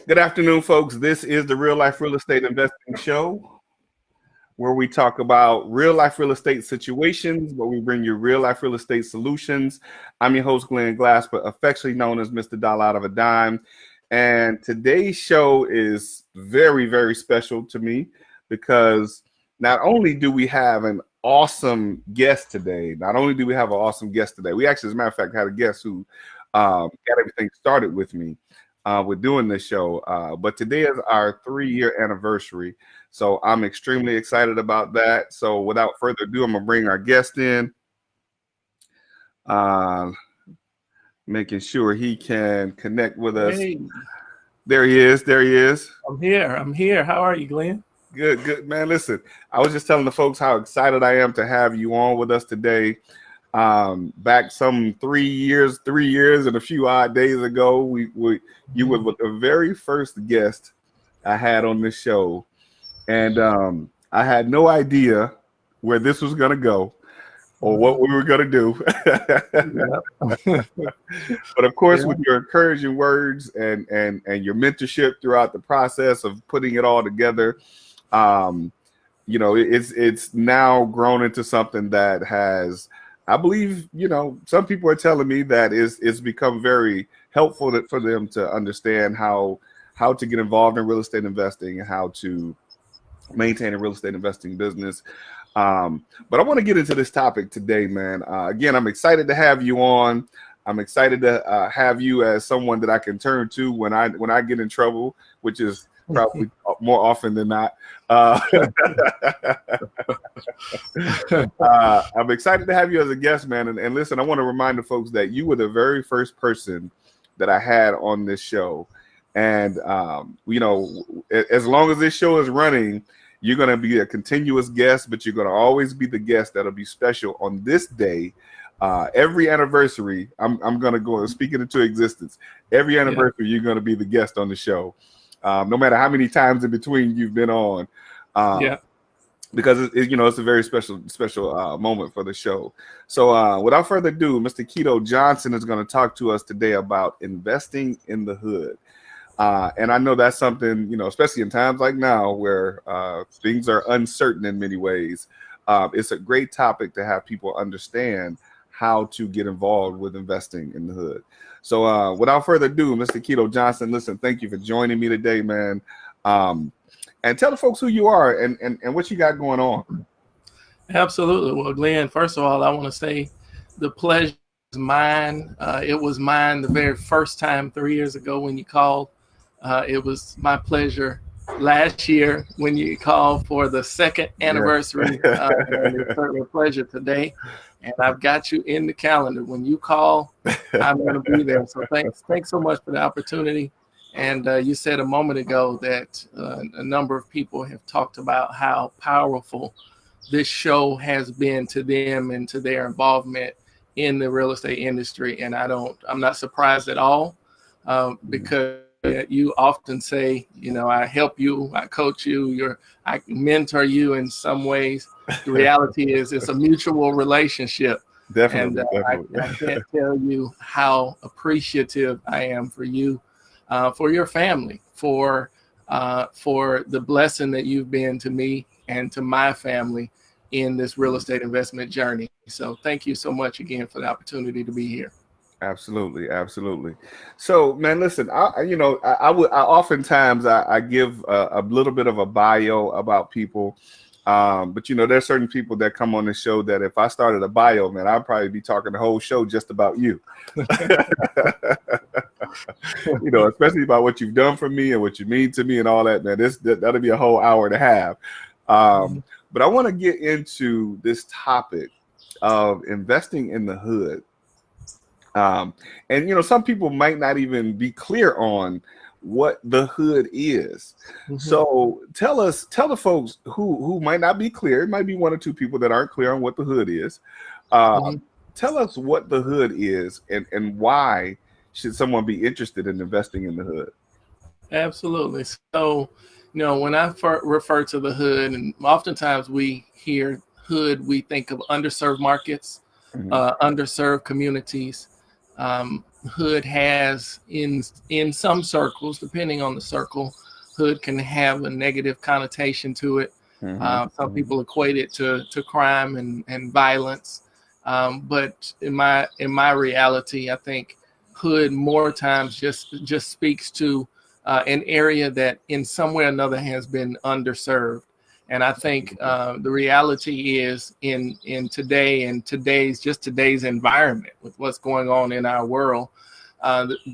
Good afternoon, folks. This is the Real Life Real Estate Investing Show, where we talk about real life real estate situations, where we bring you real life real estate solutions. I'm your host, Glenn Glass, but affectionately known as Mr. Dollar Out of a Dime. And today's show is very, very special to me because not only do we have an awesome guest today, we actually, as a matter of fact, had a guest who got everything started with me. With doing this show, but today is our 3-year anniversary, so I'm extremely excited about that. So without further ado, I'm gonna bring our guest in, making sure he can connect with us. Hey, There he is. I'm here. How are you, Glenn? Good, man. Listen, I was just telling the folks how excited I am to have you on with us today. Back some 3 years and a few odd days ago, you were the very first guest I had on this show, and I had no idea where this was gonna go or what we were gonna do. But of course, with your encouraging words and your mentorship throughout the process of putting it all together, it's now grown into something that has, I believe, some people are telling me that it's become very helpful for them to understand how to get involved in real estate investing and how to maintain a real estate investing business. But I want to get into this topic today, man. Again, I'm excited to have you on. I'm excited to have you as someone that I can turn to when I get in trouble, which is probably more often than not. I'm excited to have you as a guest, man. And listen, I want to remind the folks that you were the very first person that I had on this show. And, as long as this show is running, you're going to be a continuous guest, but you're going to always be the guest that'll be special on this day. Every anniversary, I'm going to go speak it into existence. Every anniversary, you're going to be the guest on the show. No matter how many times in between you've been on, because it's a very special moment for the show. So without further ado, Mr. Kito Johnson is going to talk to us today about investing in the hood. And I know that's something, especially in times like now where things are uncertain in many ways. It's a great topic to have people understand how to get involved with investing in the hood. So without further ado, Mr. Kito Johnson, listen, thank you for joining me today, man. And tell the folks who you are and what you got going on. Absolutely. Well, Glenn, first of all, I want to say the pleasure is mine. It was mine the very first time 3 years ago when you called. It was my pleasure last year when you called for the second anniversary. And it's certainly a pleasure today. And I've got you in the calendar. When you call, I'm going to be there. So thanks so much for the opportunity. And you said a moment ago that a number of people have talked about how powerful this show has been to them and to their involvement in the real estate industry. And I'm not surprised at all because you often say, I help you, I coach you, I mentor you in some ways. The reality is it's a mutual relationship. Definitely. I can't tell you how appreciative I am for you, for your family, for the blessing that you've been to me and to my family in this real estate investment journey. So thank you so much again for the opportunity to be here. Absolutely. So, man, listen. I oftentimes give a little bit of a bio about people, but there's certain people that come on the show that if I started a bio, man, I'd probably be talking the whole show just about you. Especially about what you've done for me and what you mean to me and all that, man. That'll be a whole hour and a half. But I want to get into this topic of investing in the hood. And some people might not even be clear on what the hood is. Mm-hmm. So tell the folks who might not be clear. It might be one or two people that aren't clear on what the hood is. Tell us what the hood is and why should someone be interested in investing in the hood? Absolutely. So, when I refer to the hood, and oftentimes we hear hood, we think of underserved markets, underserved communities. hood has in some circles, depending on the circle, hood can have a negative connotation to it. Some people equate it to crime and violence. But in my reality, I think hood more times just speaks to an area that in some way or another has been underserved. And I think the reality is in today's environment with what's going on in our world,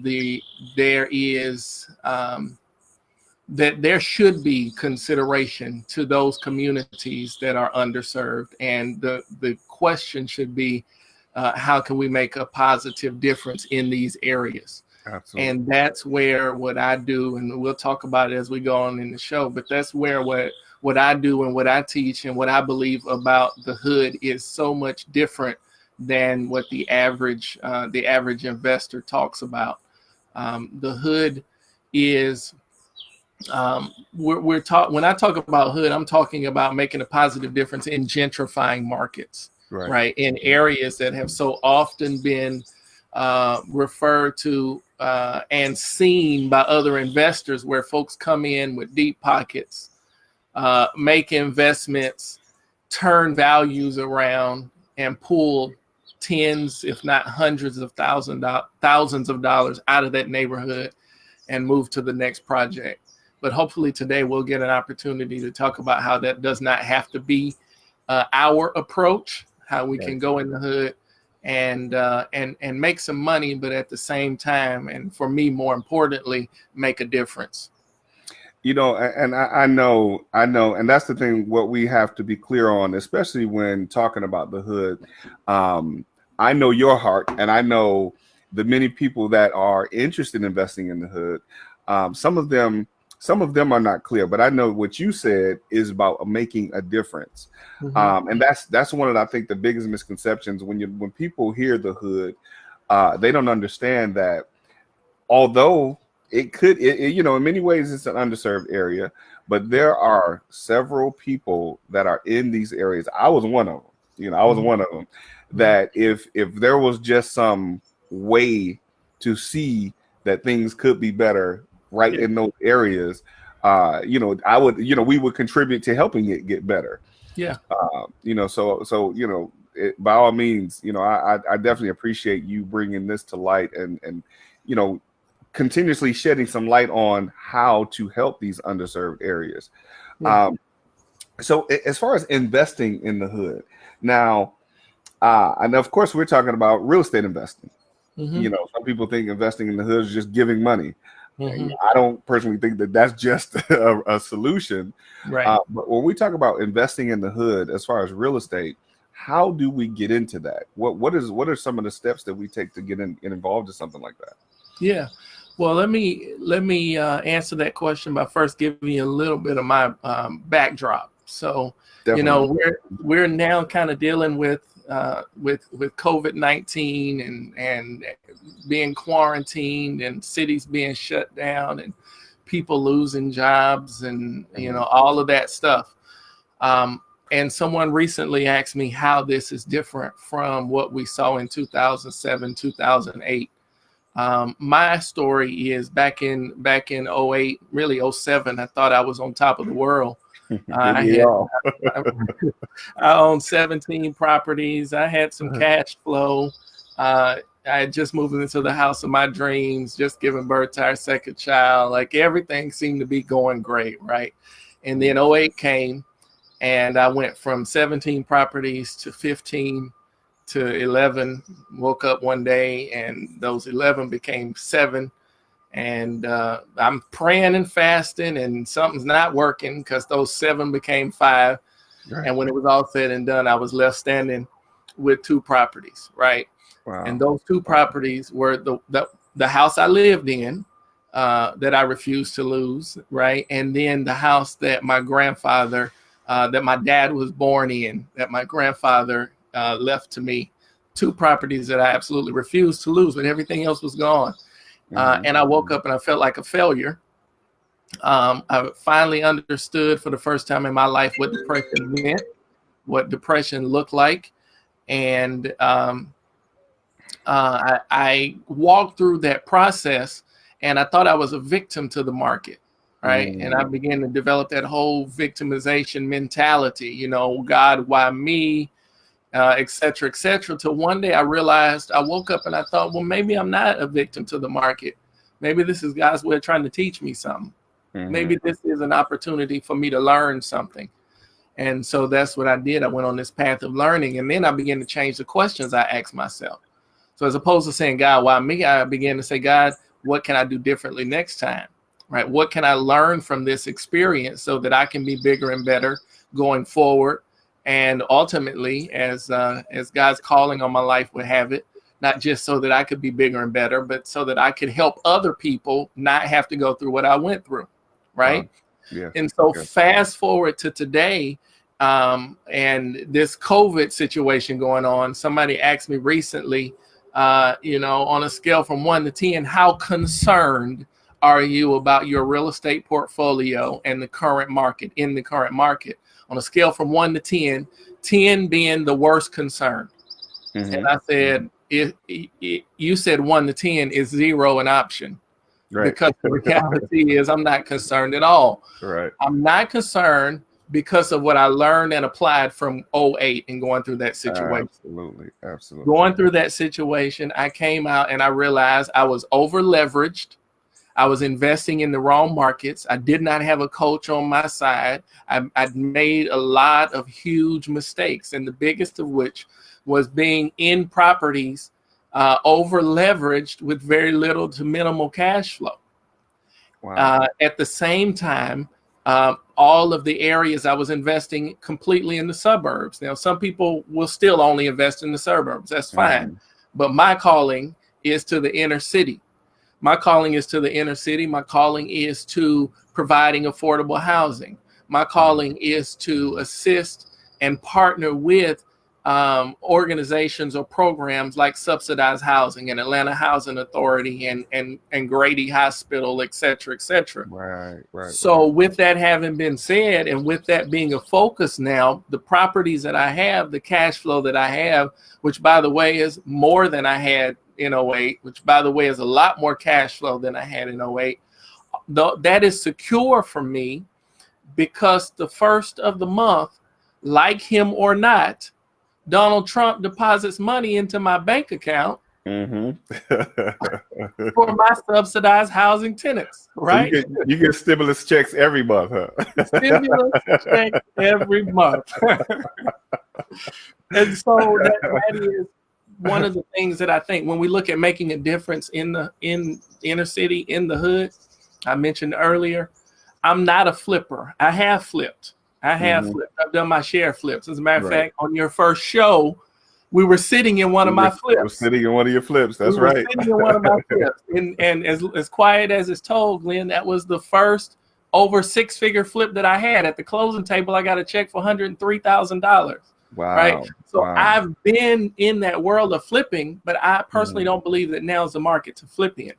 there is that there should be consideration to those communities that are underserved, and the question should be, how can we make a positive difference in these areas? Absolutely. And that's where what I do, and we'll talk about it as we go on in the show, but that's where what I do and what I teach and what I believe about the hood is so much different than what the average investor talks about. The hood is when I talk about hood, I'm talking about making a positive difference in gentrifying markets, right? In areas that have so often been referred to and seen by other investors, where folks come in with deep pockets, make investments, turn values around, and pull tens, if not hundreds of thousands of dollars out of that neighborhood and move to the next project. But hopefully today we'll get an opportunity to talk about how that does not have to be our approach, how we can go in the hood and make some money, but at the same time, and for me, more importantly, make a difference. You know, and I know, and that's the thing, what we have to be clear on, especially when talking about the hood. I know your heart, and I know the many people that are interested in investing in the hood. Some of them are not clear, but I know what you said is about making a difference. And that's one of, I think, the biggest misconceptions when people hear the hood. They don't understand that although it could, you know, in many ways it's an underserved area, but there are several people that are in these areas. I was one of them. You know, I was one of them. That if there was just some way to see that things could be better right in those areas, you know, we would contribute to helping it get better. Yeah. You know, so you know, by all means, you know, I definitely appreciate you bringing this to light and you know, continuously shedding some light on how to help these underserved areas. So as far as investing in the hood now, and of course we're talking about real estate investing. You know, some people think investing in the hood is just giving money. I don't personally think that that's just a solution. Right. But when we talk about investing in the hood, as far as real estate, how do we get into that? What are some of the steps that we take to get involved in something like that? Yeah. Well, let me answer that question by first giving you a little bit of my backdrop. So, you know, we're now kind of dealing with COVID-19 and being quarantined and cities being shut down and people losing jobs and, you know, all of that stuff. And someone recently asked me how this is different from what we saw in 2007, 2008. My story is back in 08, really 07, I thought I was on top of the world. I owned 17 properties. I had some cash flow. I had just moved into the house of my dreams, just giving birth to our second child. Like everything seemed to be going great, right? And then 08 came, and I went from 17 properties to 15 to 11. Woke up one day, and those 11 became 7. And I'm praying and fasting, and something's not working because those 7 became 5. Right. And when it was all said and done, I was left standing with 2 properties, right? Wow. And those 2 properties were the house I lived in that I refused to lose, right? And then the house that my grandfather, that my dad was born in, that my grandfather left to me. 2 properties that I absolutely refused to lose, but everything else was gone. And I woke up and I felt like a failure. I finally understood for the first time in my life what depression meant, what depression looked like. And I walked through that process, and I thought I was a victim to the market, right? And I began to develop that whole victimization mentality, you know, God, why me, et cetera, et cetera. Till one day I realized, I woke up and I thought, well, maybe I'm not a victim to the market. Maybe this is God's way of trying to teach me something. Maybe this is an opportunity for me to learn something. And so that's what I did. I went on this path of learning, and then I began to change the questions I asked myself. So as opposed to saying, God, why me? I began to say, God, what can I do differently next time? Right? What can I learn from this experience so that I can be bigger and better going forward? And ultimately, as God's calling on my life would have it, not just so that I could be bigger and better, but so that I could help other people not have to go through what I went through. Right? Yeah. And so fast forward to today, and this COVID situation going on. Somebody asked me recently, you know, on a scale from 1 to 10, how concerned are you about your real estate portfolio and the current market, in the current market? On a scale from 1 to 10, 10 being the worst concern. And I said, you said 1 to 10, is 0 an option? Right. Because the reality is I'm not concerned at all. Right. I'm not concerned because of what I learned and applied from 2008 and going through that situation. Absolutely. Going through that situation, I came out and I realized I was over leveraged. I was investing in the wrong markets. I did not have a coach on my side. I'd made a lot of huge mistakes, and the biggest of which was being in properties over leveraged with very little to minimal cash flow. Wow. At the same time, all of the areas I was investing completely in the suburbs. Now, some people will still only invest in the suburbs. That's fine. But my calling is to the inner city. My calling is to the inner city. My calling is to providing affordable housing. My calling is to assist and partner with organizations or programs like subsidized housing and Atlanta Housing Authority and Grady Hospital, et cetera, et cetera. Right. So with that having been said, and with that being a focus now, the properties that I have, the cash flow that I have, which by the way is more than I had in 2008, which by the way is a lot more cash flow than I had in 2008, that is secure for me because the first of the month, like him or not, Donald Trump deposits money into my bank account for my subsidized housing tenants, right? So you get stimulus checks every month, huh? Stimulus checks every month. And so that is one of the things that I think when we look at making a difference in the inner city, in the hood, I mentioned earlier, I'm not a flipper. I have flipped. Flipped. I've done my share of flips. As a matter of fact, on your first show, we were sitting in one of my flips. We're sitting in one of your flips. That's right. Sitting in one of my flips. And as quiet as it's told, Glenn, that was the first over 6-figure flip that I had. At the closing table, I got a check for $103,000. Wow. Right. So I've been in that world of flipping, but I personally don't believe that now is the market to flip in.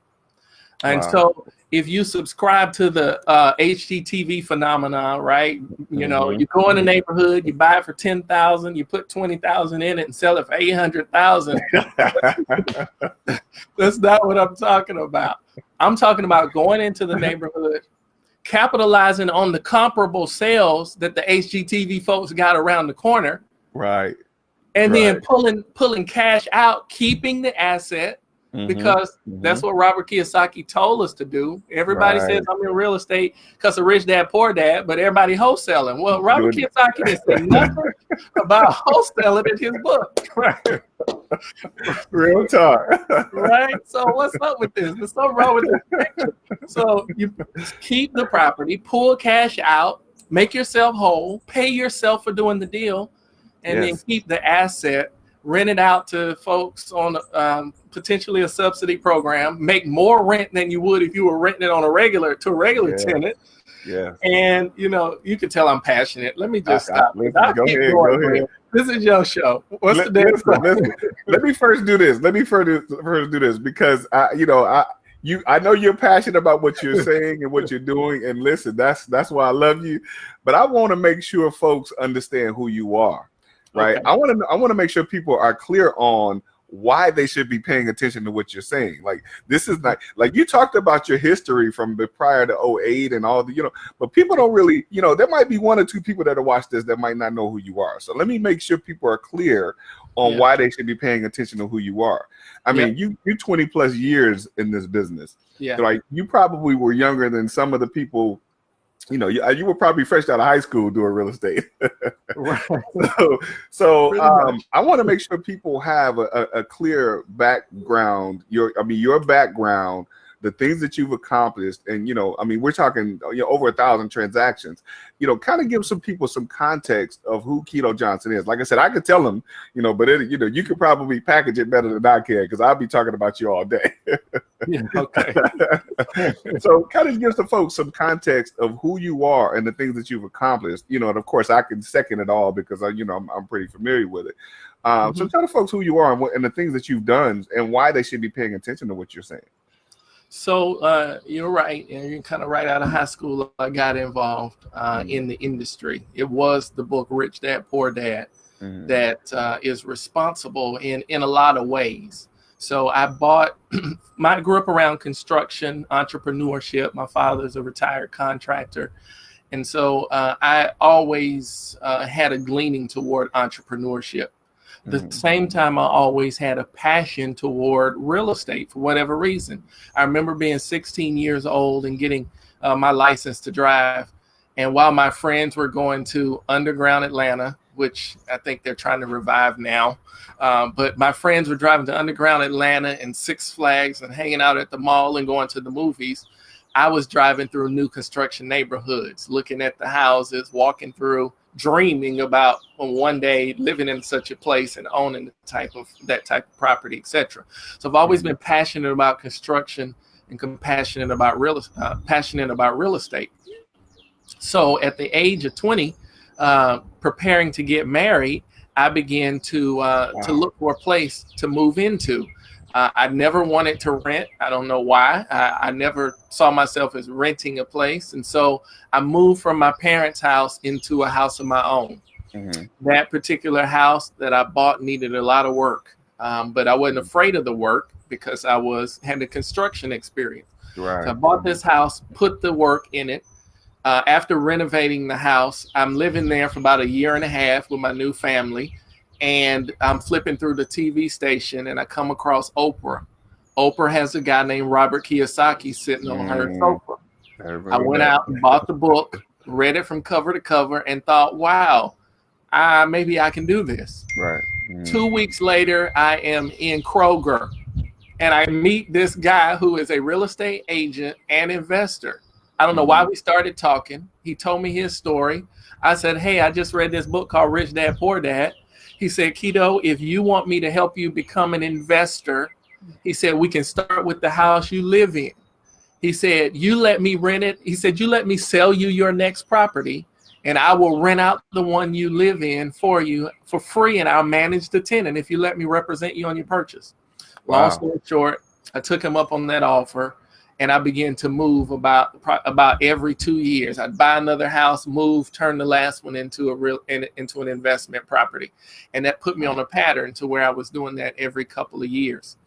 And so if you subscribe to the HGTV phenomena, right, you know, you go in the neighborhood, you buy it for $10,000, you put $20,000 in it and sell it for $800,000. That's not what I'm talking about. I'm talking about going into the neighborhood, capitalizing on the comparable sales that the HGTV folks got around the corner. Right. And then pulling cash out, keeping the asset. Because that's what Robert Kiyosaki told us to do. Everybody says I'm in real estate because of Rich Dad Poor Dad, but everybody wholesaling. Well, Robert Kiyosaki didn't say nothing about wholesaling in his book. Real talk. Right? So what's up with this? There's something wrong with this picture. So you keep the property, pull cash out, make yourself whole, pay yourself for doing the deal, and then keep the asset, rent it out to folks on potentially a subsidy program, make more rent than you would if you were renting it on a regular tenant. Yeah. And you know, you can tell I'm passionate. Let me just stop. Go ahead. This is your show. What's the next? Let me first do this. Because I know you're passionate about what you're saying and what you're doing. And listen, that's why I love you. But I want to make sure folks understand who you are. Right. Okay. I want to make sure people are clear on why they should be paying attention to what you're saying. Like, this is not like you talked about your history from the prior to '08 and all the, but people don't really, there might be one or two people that watch this that might not know who you are. So let me make sure people are clear on why they should be paying attention to who you are. I mean, you 20 plus years in this business. Yeah. So like, you probably were younger than some of the people. You were probably fresh out of high school doing real estate. Right. So I want to make sure people have a clear background. Your background, the things that you've accomplished, and we're talking over 1,000 transactions. Kind of give some people some context of who Kito Johnson is. Like I said, I could tell them, but you could probably package it better than I can, because I'll be talking about you all day. Yeah, okay. So kind of give some folks some context of who you are and the things that you've accomplished. And of course I can second it all because I'm pretty familiar with it. So tell the folks who you are and the things that you've done and why they should be paying attention to what you're saying. So you're right, and you're kind of right out of high school. I got involved in the industry. It was the book Rich Dad Poor Dad that is responsible in a lot of ways. So I grew up around construction, entrepreneurship. My father's a retired contractor. And so I always had a leaning toward entrepreneurship. At the same time, I always had a passion toward real estate for whatever reason. I remember being 16 years old and getting my license to drive. And while my friends were going to Underground Atlanta, which I think they're trying to revive now, but my friends were driving to Underground Atlanta and Six Flags and hanging out at the mall and going to the movies, I was driving through new construction neighborhoods, looking at the houses, walking through, dreaming about one day living in such a place and owning that type of property, etc. So I've always been passionate about construction and passionate about real estate. So at the age of 20, preparing to get married, I began to look for a place to move into. I never wanted to rent. I don't know why. I never saw myself as renting a place. And so I moved from my parents' house into a house of my own. That particular house that I bought needed a lot of work, but I wasn't afraid of the work because I had the construction experience. Right. So I bought this house, put the work in it. After renovating the house, I'm living there for about a year and a half with my new family. And I'm flipping through the TV station and I come across Oprah. Oprah has a guy named Robert Kiyosaki sitting on her sofa. I went out and bought the book, read it from cover to cover, and thought, wow, maybe I can do this. Right. 2 weeks later, I am in Kroger and I meet this guy who is a real estate agent and investor. I don't know why we started talking. He told me his story. I said, hey, I just read this book called Rich Dad Poor Dad. He said, Kito, if you want me to help you become an investor, he said, we can start with the house you live in. He said, you let me rent it. He said, you let me sell you your next property and I will rent out the one you live in for you for free. And I'll manage the tenant if you let me represent you on your purchase. Wow. Long story short, I took him up on that offer. And I began to move about every 2 years. I'd buy another house, move, turn the last one into an investment property. And that put me on a pattern to where I was doing that every couple of years.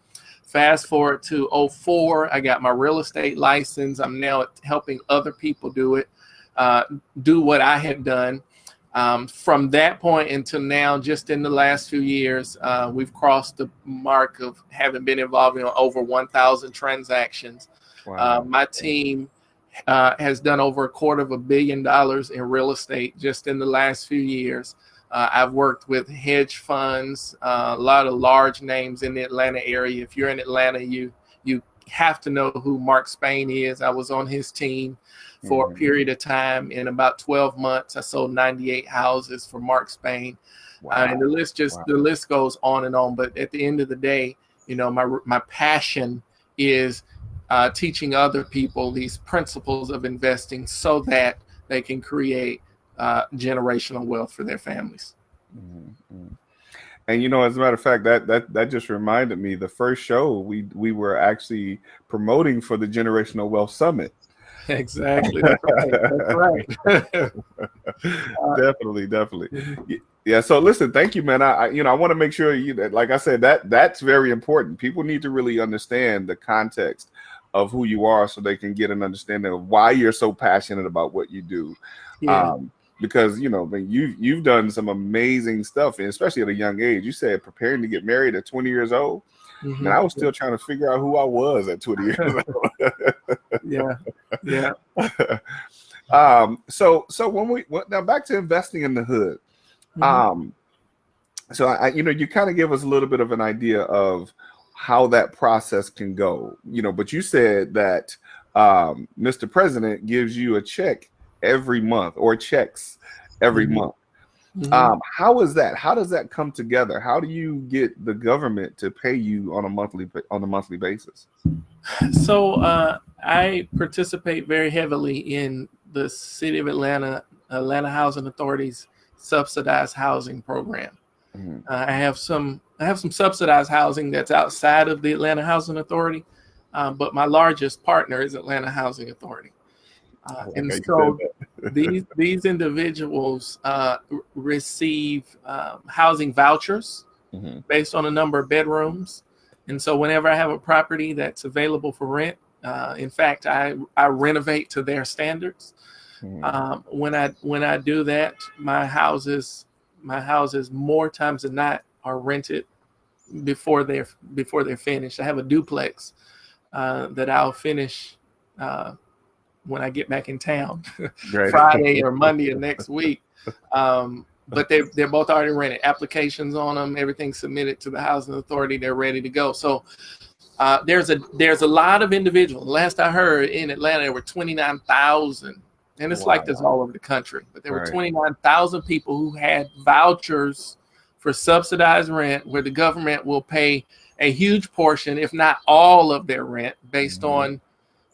Fast forward to 2004, I got my real estate license. I'm now helping other people do what I had done. From that point until now, just in the last few years, we've crossed the mark of having been involved in over 1,000 transactions. Wow. My team has done over $250 million in real estate just in the last few years. I've worked with hedge funds, a lot of large names in the Atlanta area. If you're in Atlanta, you have to know who Mark Spain is. I was on his team for a period of time. In about 12 months, I sold 98 houses for Mark Spain. Wow. And the list goes on and on. But at the end of the day, my passion is teaching other people these principles of investing so that they can create generational wealth for their families. And as a matter of fact, that just reminded me, the first show we were actually promoting for the Generational Wealth Summit. Exactly. That's right. That's right. Definitely. Mhm. Yeah. So listen, thank you, man. I want to make sure you that, like I said, that's very important. People need to really understand the context of who you are so they can get an understanding of why you're so passionate about what you do. Yeah. Um, because I mean, you've done some amazing stuff, and especially at a young age. You said preparing to get married at 20 years old. Man, I was still trying to figure out who I was at 20 years old. Yeah. Yeah. So now back to investing in the hood. Mhm. Um, so you kind of give us a little bit of an idea of how that process can go, but you said that Mr. President gives you a check every month or checks every Mhm. month. Mhm. How is that? How does that come together? How do you get the government to pay you on a monthly basis? So I participate very heavily in the City of Atlanta Housing Authority's subsidized housing program. Mhm. I have some subsidized housing that's outside of the Atlanta Housing Authority, but my largest partner is Atlanta Housing Authority, I like and how you said so these individuals receive housing vouchers that. based on a number of bedrooms. And so whenever I have a property that's available for rent, in fact, I renovate to their standards. Mhm. When I do that, my houses more times than not are rented before they're finished. I have a duplex that I'll finish when I get back in town, Right. Friday or Monday of next week. But they're both already rented. Applications on them, everything submitted to the housing authority. They're ready to go. So there's a lot of individuals. Last I heard in Atlanta, there were 29,000, and it's like this Wow. all over the country. But there were Right. 29,000 people who had vouchers for subsidized rent, where the government will pay a huge portion, if not all, of their rent Mhm.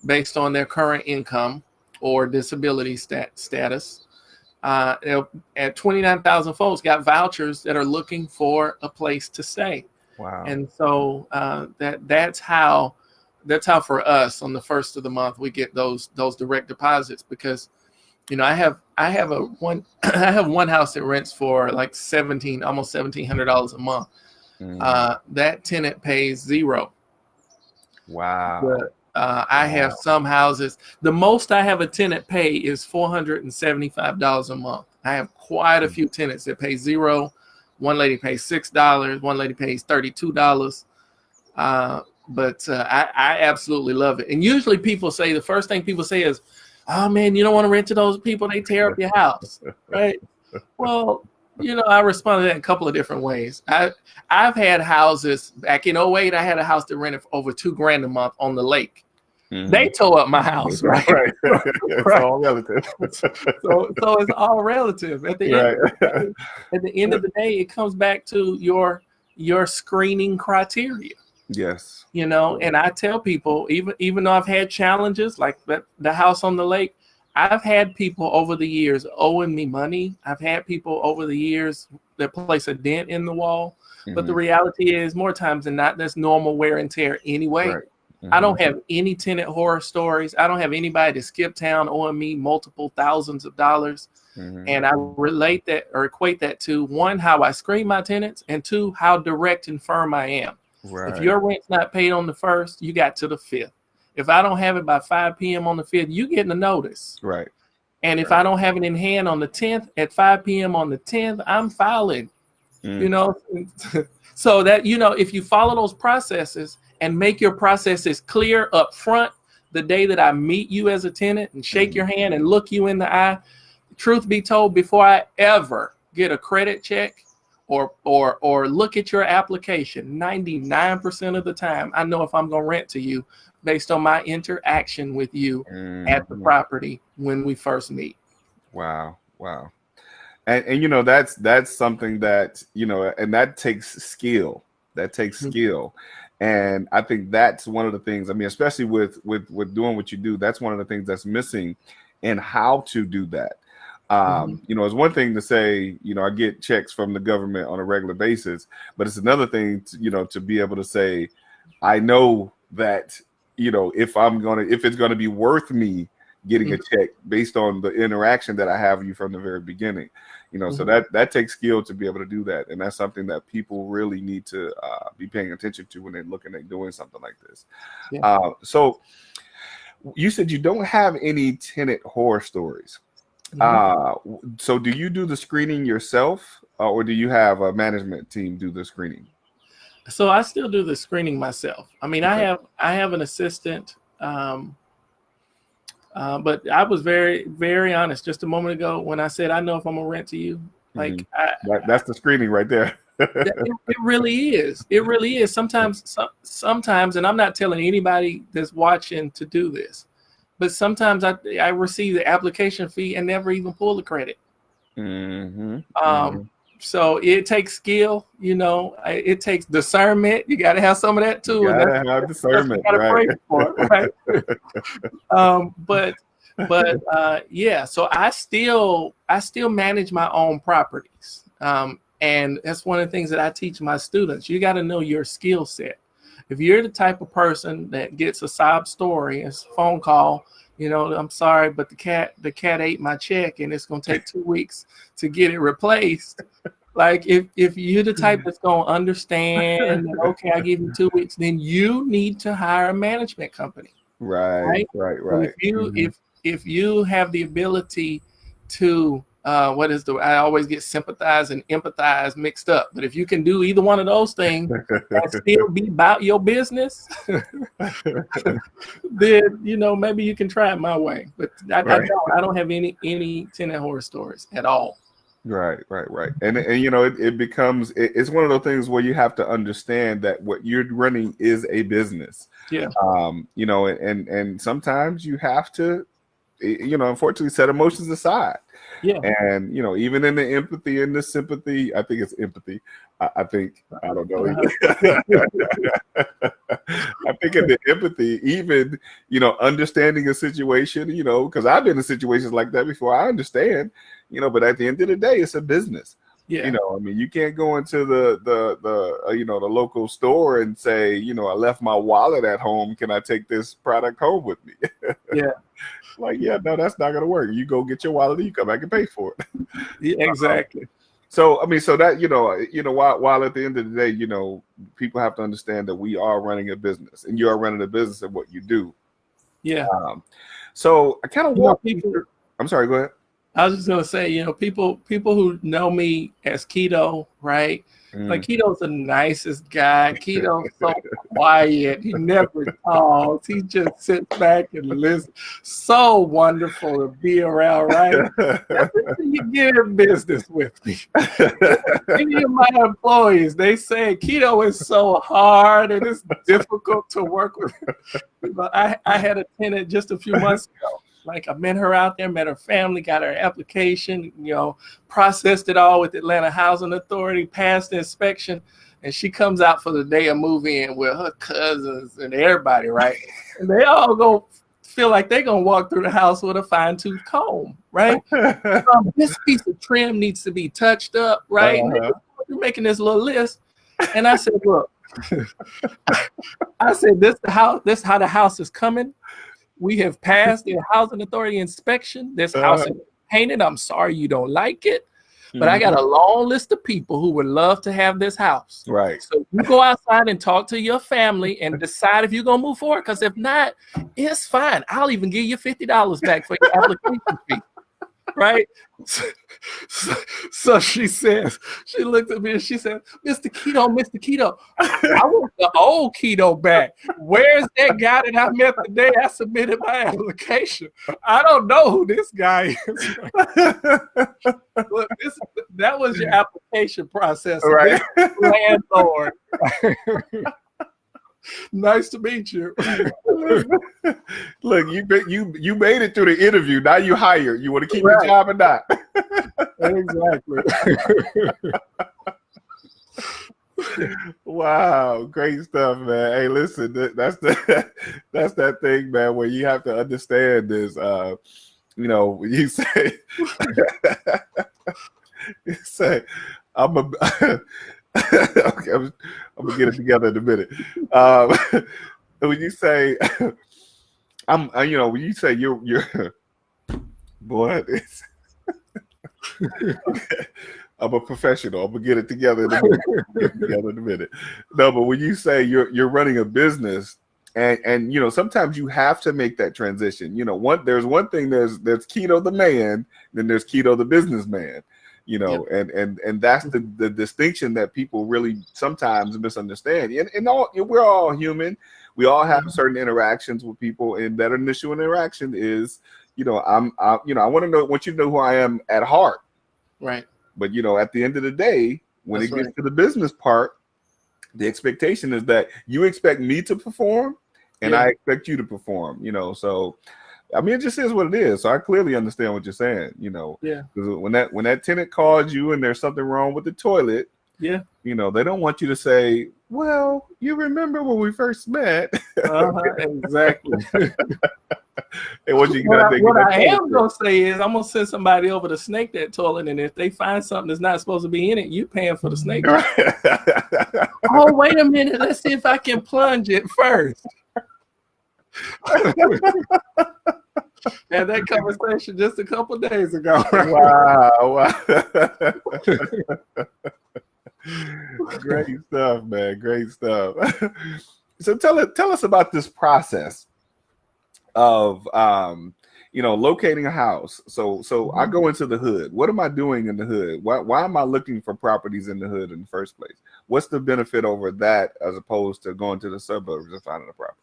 based on their current income or disability status. At 29,000 folks got vouchers that are looking for a place to stay. Wow. And so that's how for us on the first of the month we get those direct deposits, because I have a one I have one house that rents for like almost $1,700 a month. Mhm. That tenant pays zero. Wow. I have Wow. some houses. The most I have a tenant pay is $475 a month. I have quite a few tenants that pay zero. One lady pays $6. One lady pays $32. But I absolutely love it. And usually the first thing people say is, "Oh man, you don't want to rent to those people. They tear up your house." Right? Well, I respond to that in a couple of different ways. I've had houses back in '08. I had a house that rented for over $2,000 a month on the lake. They Mhm. tore up my house, right? Right. It's Right. all relative. So it's all relative. At the end Right. of the day, it comes back to your screening criteria. Yes. And I tell people, even though I've had challenges like the house on the lake, I've had people over the years owing me money. I've had people over the years that place a dent in the wall. But the Mhm. reality is, more times than not, that's normal wear and tear anyway. Right. I Mhm. don't have any tenant horror stories. I don't have anybody to skip town owing me multiple thousands of dollars. Mhm. And I relate that or equate that to, one, how I screen my tenants, and two, how direct and firm I am. If Right. your rent's not paid on the 1st, you got to the 5th. If I don't have it by 5 p.m. on the 5th, you getting a notice. Right. And if Right. I don't have it in hand on the 10th at 5 p.m. on the 10th, I'm filing. You Mm. know, so that if you follow those processes and make your processes clear up front, the day that I meet you as a tenant and shake your Mhm. hand and look you in the eye, truth be told, before I ever get a credit check or look at your application, 99% of the time I know if I'm going to rent to you based on my interaction with you at the Mhm. property when we first meet. Wow. Wow. And that's something that and that takes skill. That takes skill. And I think that's one of the things, I mean, especially with doing what you do, that's one of the things that's missing in how to do that. Mhm. It's one thing to say, I get checks from the government on a regular basis, but it's another thing to be able to say, I know that if it's gonna be worth me getting a check based on the interaction that I have with you from the very beginning. So that takes skill to be able to do that, and that's something that people really need to be paying attention to when they're looking at doing something like this. So you said you don't have any tenant horror stories. So do you do the screening yourself, or do you have a management team do the screening? So I still do the screening myself. I mean, okay. I have an assistant, but I was very, very honest just a moment ago when I said I know if I'm gonna rent to you. Like that's the screening right there. It really is. It really is. Sometimes, and I'm not telling anybody that's watching to do this, but sometimes I receive the application fee and never even pull the credit. So it takes skill, it takes discernment. You got to have some of that too. You gotta have discernment, right? For, right? Yeah. So I still manage my own properties. And that's one of the things that I teach my students. You got to know your skill set. If you're the type of person that gets a sob story, a phone call, I'm sorry, but the cat ate my check and it's going to take 2 weeks to get it replaced. Like if you're the type that's going to understand, okay, I give you 2 weeks, then you need to hire a management company. Right. If you have the ability to, I always get sympathize and empathize mixed up. But if you can do either one of those things and still be about your business, then maybe you can try it my way. But I don't have any tenant horror stories at all. Right. And it becomes it's one of those things where you have to understand that what you're running is a business. Yeah. And sometimes you have to unfortunately set emotions aside. Yeah. And even in the empathy and the sympathy, I think it's empathy. I don't know. I think in the empathy, even understanding a situation, because I've been in situations like that before. I understand, but at the end of the day, it's a business. Yeah. I mean, you can't go into the local store and say, I left my wallet at home. Can I take this product home with me? Yeah. No, that's not gonna work. You go get your wallet and you come back and pay for it. Yeah, exactly. So I mean, so that while at the end of the day, people have to understand that we are running a business, and you are running a business at what you do. Yeah. So I kind of walk people. I'm sorry. Go ahead. I was just gonna say, people who know me as Kito, right? Like Kito's the nicest guy. Kito's so quiet. He never talks. He just sits back and listens. So wonderful to be around, right? You get in business with me. Any of my employees, they say Kito is so hard and it's difficult to work with. But I had a tenant just a few months ago. Like I met her out there, met her family, got her application, processed it all with Atlanta Housing Authority, passed the inspection, and she comes out for the day of move-in with her cousins and everybody, right? And they all feel like they're gonna walk through the house with a fine-tooth comb, right? This piece of trim needs to be touched up, right? You're making this little list, and I said, look, this how the house is coming. We have passed the housing authority inspection. This house is painted. I'm sorry you don't like it, but I got a long list of people who would love to have this house. Right. So you go outside and talk to your family and decide if you're going to move forward. Because if not, it's fine. I'll even give you $50 back for your application fee. Right? So she looked at me and she said, Mr. Kito, I want the old Kito back. Where's that guy that I met the day I submitted my application? I don't know who this guy is. Look, that was your application process, right? Landlord. Nice to meet you. Look, you made it through the interview. Now you hired. You want to keep your job or not? Exactly. Wow, great stuff, man. Hey, listen, that's that thing, man, where you have to understand this. When you say, I'm okay, I'm gonna get it together in a minute. When you say you know, when you say you're boy, it's I'm a professional. I'm gonna get it together in a minute. Get it together in a minute. No, but when you say you're running a business, and you know, sometimes you have to make that transition. You know, there's one thing, there's Kito the man, then there's Kito the businessman. You know, Yep. and that's the distinction that people really sometimes misunderstand. And we're all human. We all have certain interactions with people, and that initial interaction is, you know, you know, I want you to know who I am at heart. Right. But you know, at the end of the day, when That's it gets right. to the business part, the expectation is that you expect me to perform, and I expect you to perform. You know, so I mean, it just is what it is. So I clearly understand what you're saying. You know, Yeah. because when that tenant calls you and there's something wrong with the toilet, Yeah. you know, they don't want you to say, "Well, you remember when we first met?" Exactly. And what you What got I, to think what that I toilet am fit. gonna say is I'm gonna send somebody over to snake that toilet, and if they find something that's not supposed to be in it, you paying for the snake. Oh, wait a minute. Let's see if I can plunge it first. Had that conversation just a couple days ago. Wow. Great stuff, man. Great stuff. So tell us about this process of you know, locating a house. So I go into the hood. What am I doing in the hood? Why am I looking for properties in the hood in the first place? What's the benefit over that as opposed to going to the suburbs and finding a property?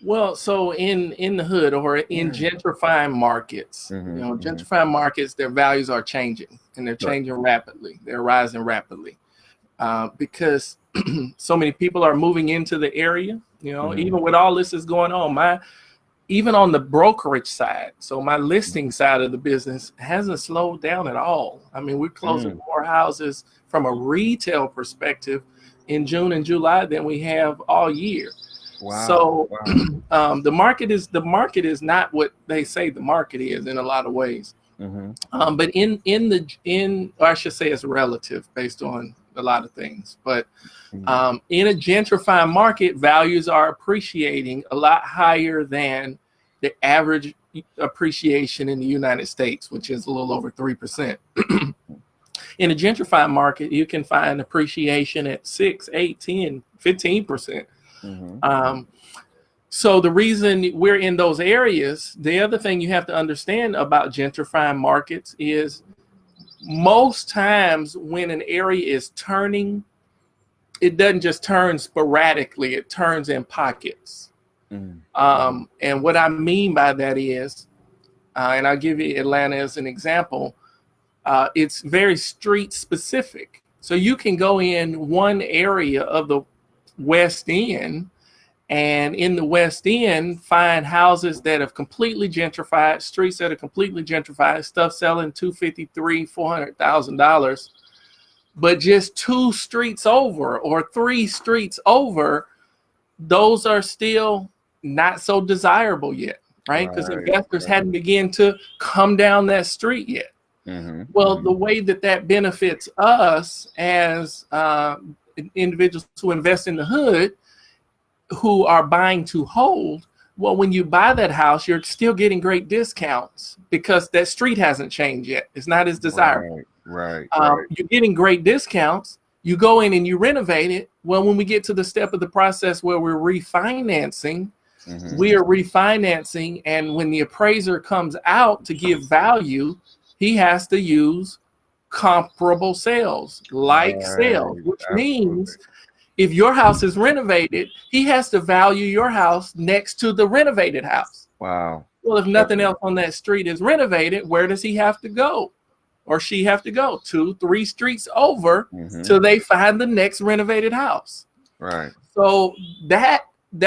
Well, so in the hood or in gentrifying markets, you know, gentrifying markets, their values are changing, and they're changing rapidly. They're rising rapidly because so many people are moving into the area. You know, even with all this is going on, even on the brokerage side, so my listing side of the business hasn't slowed down at all. I mean, we're closing more houses from a retail perspective in June and July than we have all year. Wow. So Wow. the market is not what they say the market is in a lot of ways. But or I should say it's relative based on a lot of things. But in a gentrifying market, values are appreciating a lot higher than the average appreciation in the United States, which is a little over 3%. In a gentrifying market, you can find appreciation at 6, 8, 10, 15%. So the reason we're in those areas, the other thing you have to understand about gentrifying markets is most times when an area is turning, it doesn't just turn sporadically, it turns in pockets. And what I mean by that is, and I'll give you Atlanta as an example, it's very street specific. So you can go in one area of the West End, and in the West End find houses that have completely gentrified, streets that are completely gentrified, stuff selling $250,000, $300,000, $400,000. But just 2 streets over or 3 streets over, those are still not so desirable yet, right? Because investors hadn't begun to come down that street yet. Well, the way that benefits us as individuals who invest in the hood, who are buying to hold, well, when you buy that house, you're still getting great discounts because that street hasn't changed yet. It's not as desirable. Right. You're getting great discounts. You go in and you renovate it. Well, when we get to the step of the process where we're refinancing, and when the appraiser comes out to give value, he has to use comparable sales, sales, which means if your house is renovated, he has to value your house next to the renovated house. Wow. Well, if nothing else on that street is renovated, where does he have to go? Or she have to go 2, 3 streets over till they find the next renovated house. Right. So the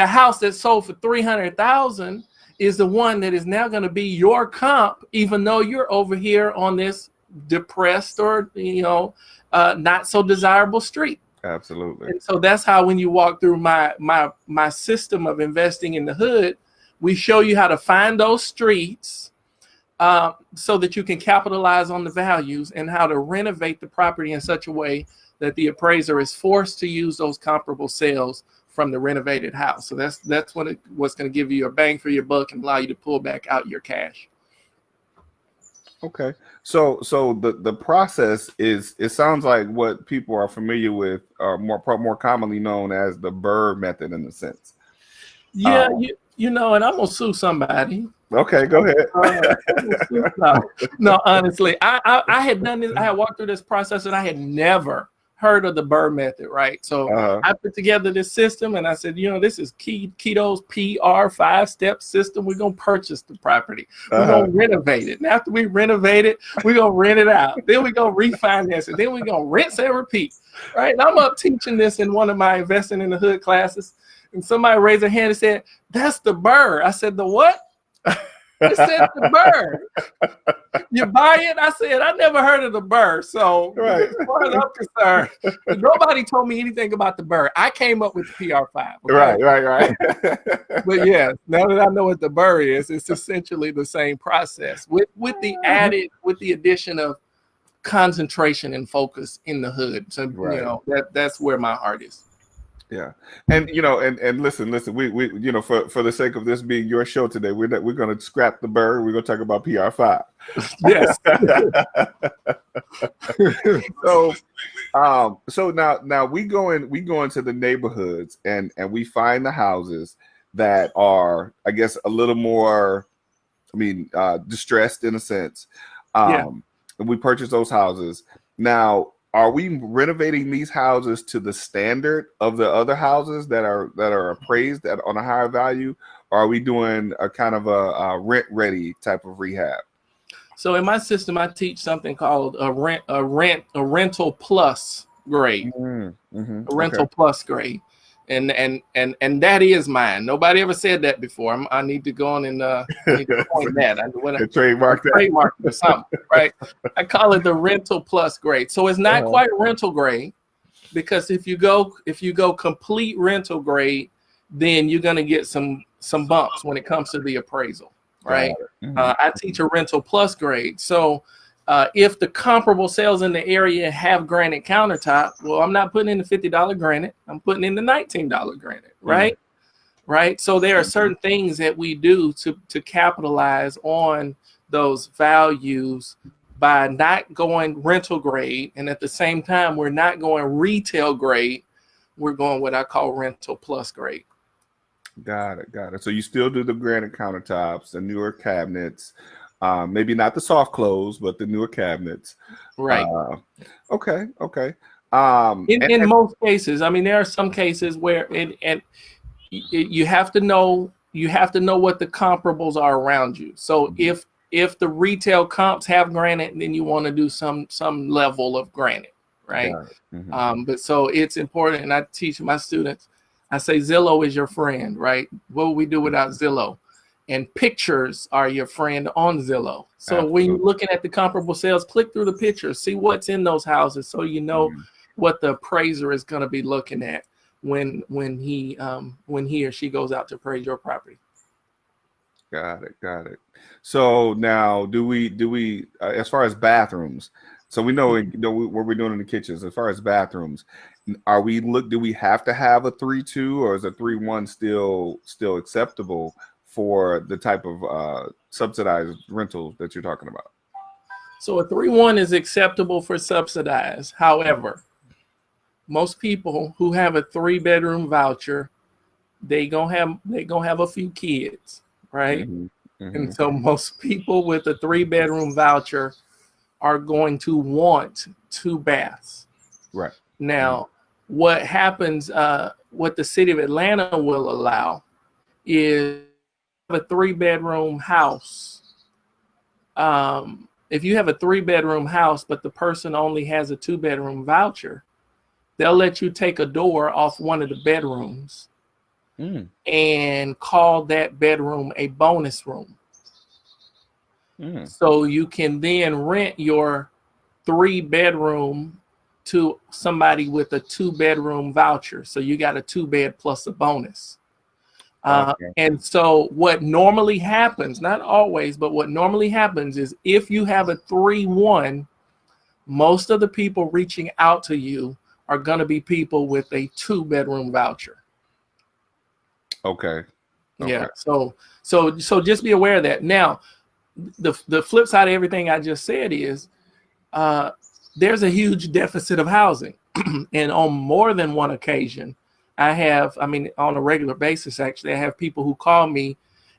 house that sold for $300,000 is the one that is now going to be your comp, even though you're over here on this depressed or not so desirable street. Absolutely. And so that's how when you walk through my system of investing in the hood, we show you how to find those streets so that you can capitalize on the values, and how to renovate the property in such a way that the appraiser is forced to use those comparable sales from the renovated house. So that's what's going to give you a bang for your buck and allow you to pull back out your cash. Okay. So the process is, it sounds like what people are familiar with, are more commonly known as the BRRRR method in a sense. Yeah, you know, and I'm gonna sue somebody. Okay, go ahead. No, honestly, I had done this. I had walked through this process, and I had never heard of the BRRRR method, right? So I put together this system, and I said, you know, this is Kito's PR 5-step system. We're gonna purchase the property. We're gonna renovate it. And after we renovate it, we're gonna rent it out. Then we're gonna refinance it. Then we're gonna rinse and repeat, right? And I'm up teaching this in one of my investing in the hood classes, and somebody raised their hand and said, "That's the BRRRR." I said, "The what?" It said the BRRRR. You buy it? I said, I never heard of the BRRRR. So as far as I'm concerned, nobody told me anything about the BRRRR. I came up with the PR5. Okay? Right. But yeah, now that I know what the BRRRR is, it's essentially the same process with the addition of concentration and focus in the hood. So you know that's where my heart is. Yeah, and you know, and listen, we you know, for the sake of this being your show today, we're going to scrap the BRRRR. We're going to talk about PR5. Yes. So now we go into the neighborhoods and we find the houses that are, I guess, a little more, distressed in a sense. And we purchase those houses. Now, are we renovating these houses to the standard of the other houses that are appraised on a higher value, or are we doing a kind of a rent ready type of rehab? So in my system, I teach something called a rental plus grade, a rental plus grade, and that is mine. Nobody ever said that before. I need to go on and point that. I trademark or something, right? I call it the rental plus grade. So it's not quite rental grade, because if you go complete rental grade, then you're gonna get some bumps when it comes to the appraisal, right? I teach a rental plus grade. So if the comparable sales in the area have granite countertop, well, I'm not putting in the $50 granite. I'm putting in the $19 granite, right? Right. So there are certain things that we do to capitalize on those values by not going rental grade, and at the same time, we're not going retail grade. We're going what I call rental plus grade. Got it. So you still do the granite countertops, the newer cabinets. Maybe not the soft close, but the newer cabinets. Right. Okay. In most cases, there are some cases where you have to know what the comparables are around you. So if the retail comps have granite, then you want to do some level of granite, right? But so it's important, and I teach my students. I say Zillow is your friend, right? What would we do without Zillow? And pictures are your friend on Zillow. So when you're looking at the comparable sales, click through the pictures, see what's in those houses, so you know what the appraiser is going to be looking at when he or she goes out to appraise your property. Got it. So now, do we as far as bathrooms? So we know what we're doing in the kitchens. As far as bathrooms, do we have to have a 3-2, or is a 3-1 still acceptable for the type of subsidized rentals that you're talking about? So a 3-1 is acceptable for subsidized. However, most people who have a 3-bedroom voucher, they gonna have a few kids, right? And so most people with a 3-bedroom voucher are going to want 2 baths. Right. Now, what happens, what the city of Atlanta will allow is a 3-bedroom house. If you have a 3-bedroom house, but the person only has a 2-bedroom voucher, they'll let you take a door off one of the bedrooms and call that bedroom a bonus room. So you can then rent your 3-bedroom to somebody with a 2-bedroom voucher. So you got a 2-bed plus a bonus. And so what normally happens, not always, but what normally happens is if you have a 3-1, most of the people reaching out to you are going to be people with a 2-bedroom voucher. Okay. Yeah. So just be aware of that. Now, the flip side of everything I just said is there's a huge deficit of housing. And on more than one occasion, on a regular basis, actually, I have people who call me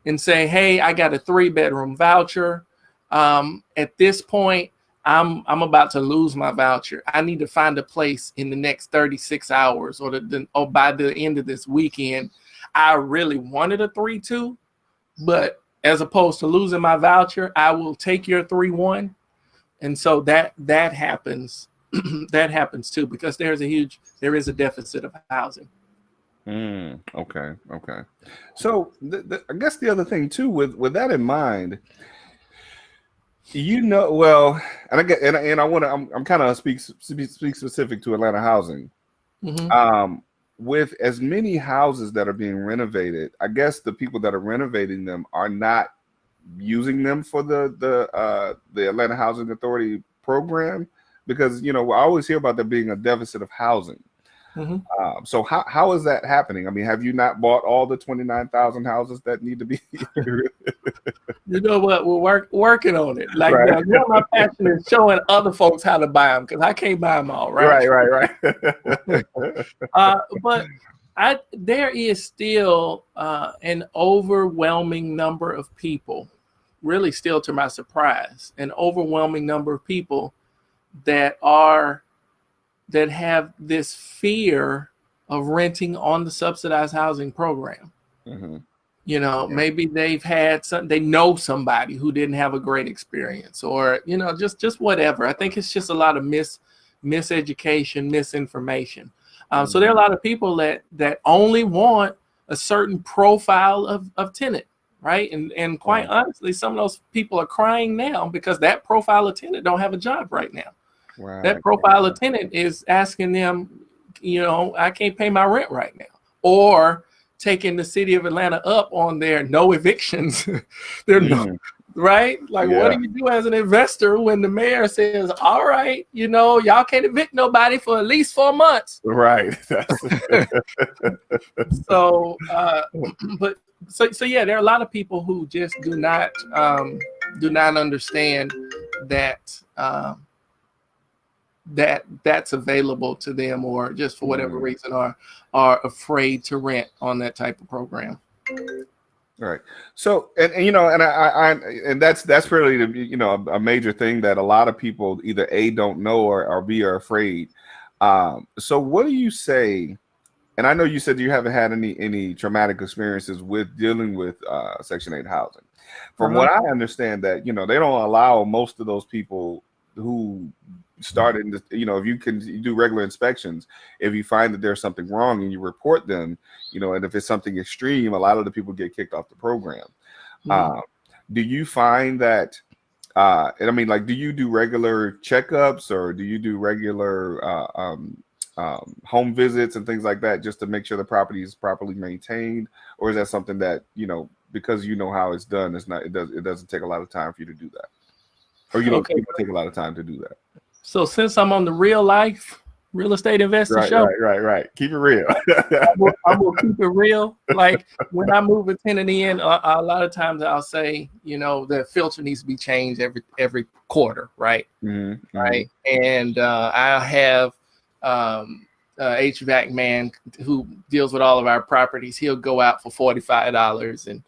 and say, hey, I got a 3-bedroom voucher. At this point, I'm about to lose my voucher. I need to find a place in the next 36 hours or by the end of this weekend. I really wanted a 3-2, but as opposed to losing my voucher, I will take your 3-1. And so that happens. That happens too, because there is a deficit of housing. Okay. So I guess the other thing too, with that in mind, well, and I get, and I want to, I'm kind of speak specific to Atlanta housing. Mm-hmm. With as many houses that are being renovated, I guess the people that are renovating them are not using them for the Atlanta Housing Authority program, because I always hear about there being a deficit of housing. Mm-hmm. So how is that happening? I mean, have you not bought all the 29,000 houses that need to be? You know what? We're working on it. Like Right. now my passion is showing other folks how to buy them, because I can't buy them all, right? Right. But there is still an overwhelming number of people, really still to my surprise, an overwhelming number of people that have this fear of renting on the subsidized housing program. Mm-hmm. Maybe they know somebody who didn't have a great experience, or just whatever. I think it's just a lot of miseducation, misinformation. So there are a lot of people that only want a certain profile of tenant, right? And quite honestly, some of those people are crying now because that profile of tenant don't have a job right now. Right. That profile of tenant is asking them, I can't pay my rent right now, or taking the city of Atlanta up on their no evictions. Right? Like, what do you do as an investor when the mayor says, all right, y'all can't evict nobody for at least 4 months? Right. So, so yeah, there are a lot of people who just do not understand that that's available to them, or just for whatever reason are afraid to rent on that type of program. Right. So, and and that's really a major thing that a lot of people either A, don't know, or B, are afraid. So what do you say? And I know you said you haven't had any traumatic experiences with dealing with Section 8 housing. From what I understand, that they don't allow most of those people who started, if you can do regular inspections, if you find that there's something wrong and you report them, and if it's something extreme, a lot of the people get kicked off the program. Do you find that, and I mean, like, do you do regular checkups, or do you do regular home visits and things like that, just to make sure the property is properly maintained? Or is that something that, because how it's done, it doesn't take a lot of time for you to do that? Or you don't take a lot of time to do that? So since I'm on the real estate investor show, right, keep it real. I will keep it real. Like, when I move a tenant in, a lot of times I'll say, the filter needs to be changed every quarter, right? Mm-hmm. Right. And I have HVAC man who deals with all of our properties. He'll go out for $45 and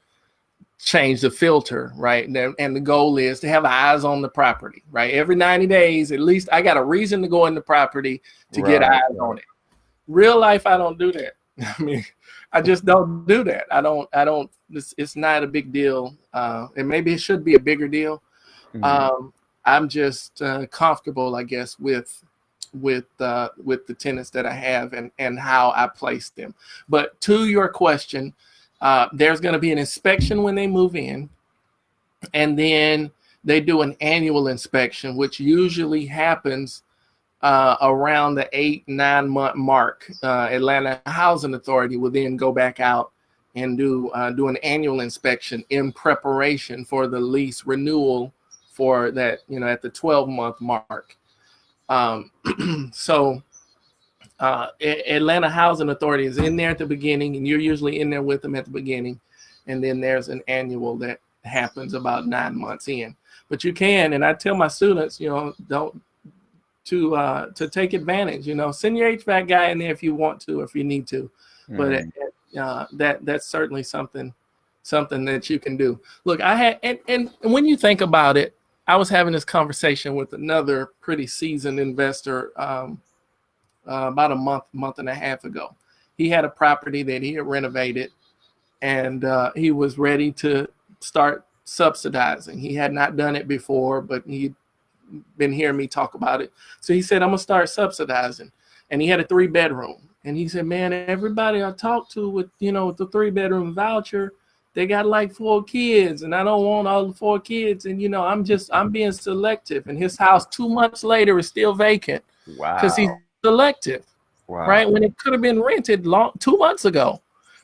change the filter, right? And the goal is to have eyes on the property, right? Every 90 days, at least I got a reason to go in the property to get eyes on it. Real life, I don't do that. I mean, I just don't do that. I don't, it's not a big deal. And maybe it should be a bigger deal. I'm just comfortable, I guess, with the tenants that I have and how I place them. But to your question, there's going to be an inspection when they move in, and then they do an annual inspection, which usually happens around the 8-9 month mark. Atlanta Housing Authority will then go back out and do an annual inspection in preparation for the lease renewal for that, at the 12-month mark. So Atlanta Housing Authority is in there at the beginning, and you're usually in there with them at the beginning, and then there's an annual that happens about 9 months in. But you can, and I tell my students, don't to take advantage. Send your HVAC guy in there if you want to, if you need to. But that's certainly something that you can do. Look, I had, and when you think about it, I was having this conversation with another pretty seasoned investor about a month and a half ago. He had a property that he had renovated, and he was ready to start subsidizing. He had not done it before, but he'd been hearing me talk about it. So he said, I'm gonna start subsidizing. And he had a 3-bedroom. And he said, man, everybody I talked to with the 3-bedroom voucher, they got like 4 kids, and I don't want all the 4 kids. And I'm being selective. And his house 2 months later is still vacant. Wow. Because he's selective. Wow. Right? When it could have been rented 2 months ago.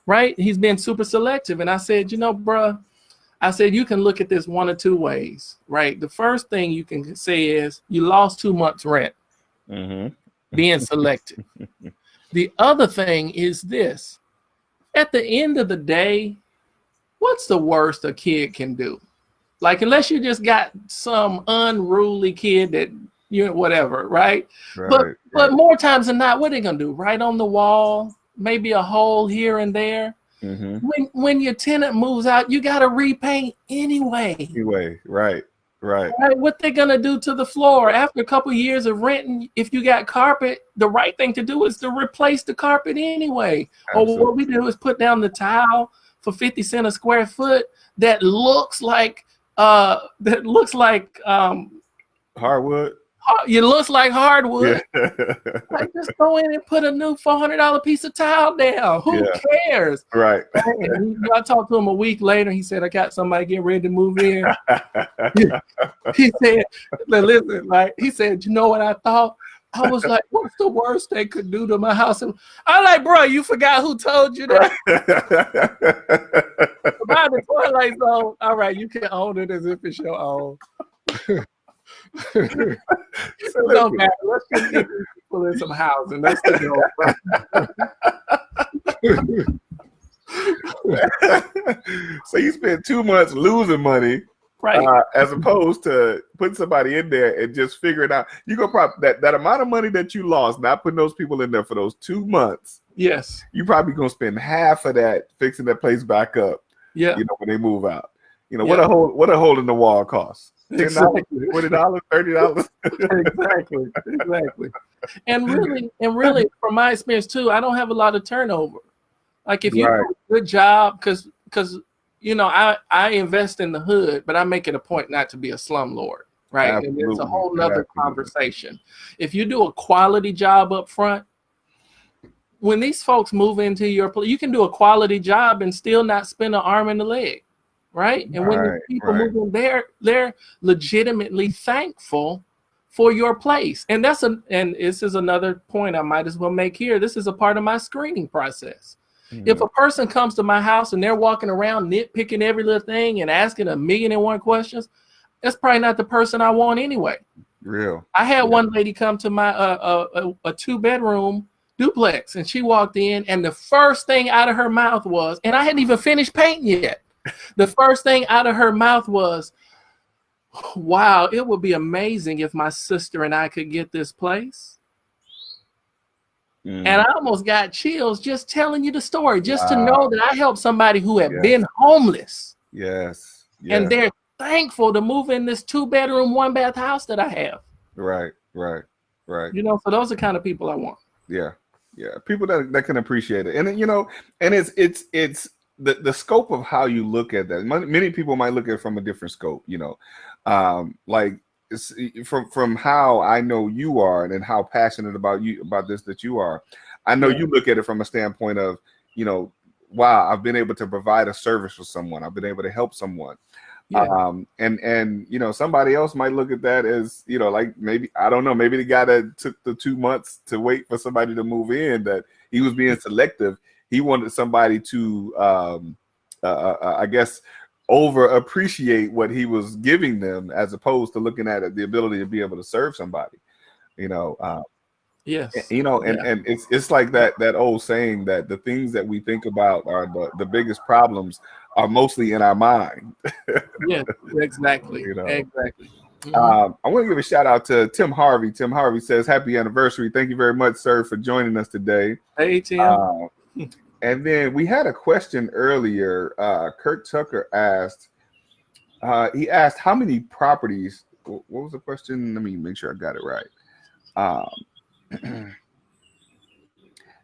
Right? He's been super selective. And I said, bruh, I said, you can look at this one or two ways, right? The first thing you can say is you lost 2 months rent being selective. The other thing is this. At the end of the day, what's the worst a kid can do? Like, unless you just got some unruly kid that, whatever, right? But more times than not, what are they going to do? Right on the wall, maybe a hole here and there. When your tenant moves out, you got to repaint anyway. Right. What they're going to do to the floor after a couple of years of renting, if you got carpet, the right thing to do is to replace the carpet anyway. Absolutely. Or what we do is put down the tile for 50 cents a square foot that looks like hardwood. It looks like hardwood. Yeah. Like, just go in and put a new $400 piece of tile down. Who cares? Right. And I talked to him a week later. He said, I got somebody getting ready to move in. He said, listen, like, he said, you know what I thought? I was like, what's the worst they could do to my house? And I'm like, bro, you forgot who told you that? By the Twilight Zone, all right, you can own it as if it's your own. So no matter. Let's just get people in some housing. That's the goal. So you spent 2 months losing money, right? As opposed to putting somebody in there and just figuring out. You go probably that amount of money that you lost, not putting those people in there for those 2 months. Yes, you probably gonna spend half of that fixing that place back up. Yeah, when they move out. What a hole in the wall costs. Exactly. $20, $30. Exactly. And really, from my experience too, I don't have a lot of turnover. Like, if you do a good job, because I invest in the hood, but I make it a point not to be a slumlord, right? Absolutely. And it's a whole nother conversation. If you do a quality job up front, when these folks move into your place, you can do a quality job and still not spend an arm and a leg. Right. And when people move in, they're legitimately thankful for your place. And this is another point I might as well make here. This is a part of my screening process. If a person comes to my house and they're walking around nitpicking every little thing and asking 1,000,001 questions, that's probably not the person I want anyway. Real. I had one lady come to my a 2-bedroom duplex, and she walked in, and the first thing out of her mouth was, and I hadn't even finished painting yet. The first thing out of her mouth was, wow, it would be amazing if my sister and I could get this place. And I almost got chills just telling you the story, just to know that I helped somebody who had been homeless. Yes. And they're thankful to move in this 2-bedroom, 1-bath house that I have. Right. So those are the kind of people I want. Yeah. People that can appreciate it. And and it's the scope of how you look at that. Many people might look at it from a different scope, like it's from how I know you are and how passionate about this that you are. I know you look at it from a standpoint of, wow, I've been able to provide a service for someone. I've been able to help someone. Yeah. And somebody else might look at that as, like, maybe, I don't know, maybe the guy that took the 2 months to wait for somebody to move in, that he was being selective. He wanted somebody to, I guess, over appreciate what he was giving them, as opposed to looking at it, the ability to be able to serve somebody. Yes. You know, Yeah. and it's like that old saying that the things that we think about are the biggest problems are mostly in our mind. Yes. Exactly. You know. Exactly. Hmm. I want to give a shout out to Tim Harvey. Tim Harvey says, "Happy anniversary! Thank you very much, sir, for joining us today." Hey, Tim. Uh, and then we had a question earlier. Kurt Tucker asked. He asked, "How many properties?" What was the question? Let me make sure I got it right.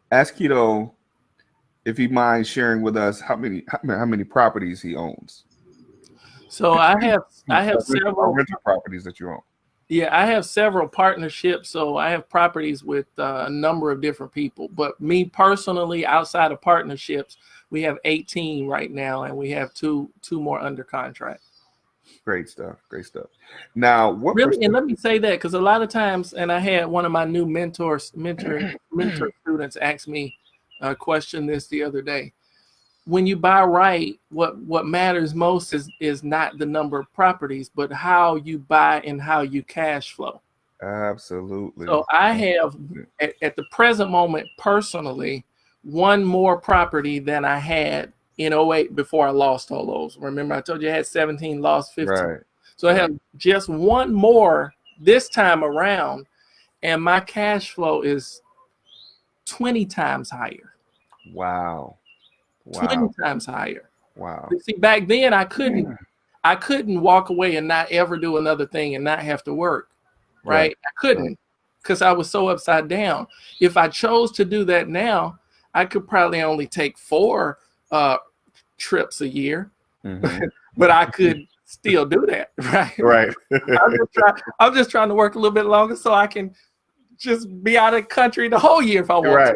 Ask Kito if he minds sharing with us how many properties he owns. So I have several. Rental properties that you own. Yeah, I have several partnerships. So I have properties with a number of different people. But me personally, outside of partnerships, we have 18 right now, and we have two more under contract. Great stuff. Great stuff. Now, what Really, and percent? let me say that because a lot of times, and I had one of my new mentor students ask me a question this the other day. When you buy right, what matters most is not the number of properties, but how you buy and how you cash flow. Absolutely. So I have at the present moment personally one more property than I had in '08 before I lost all those. Remember I told you I had 17, lost 15. Right. So I have just one more this time around, and my cash flow is 20 times higher. Wow. 20 Wow. times higher. Wow. You see, back then I couldn't walk away and not ever do another thing and not have to work. Right? I couldn't because I was so upside down. If I chose to do that now, I could probably only take 4 trips a year, Mhm. but I could still do that, right? Right. I'm just trying to work a little bit longer so I can just be out of the country the whole year if I want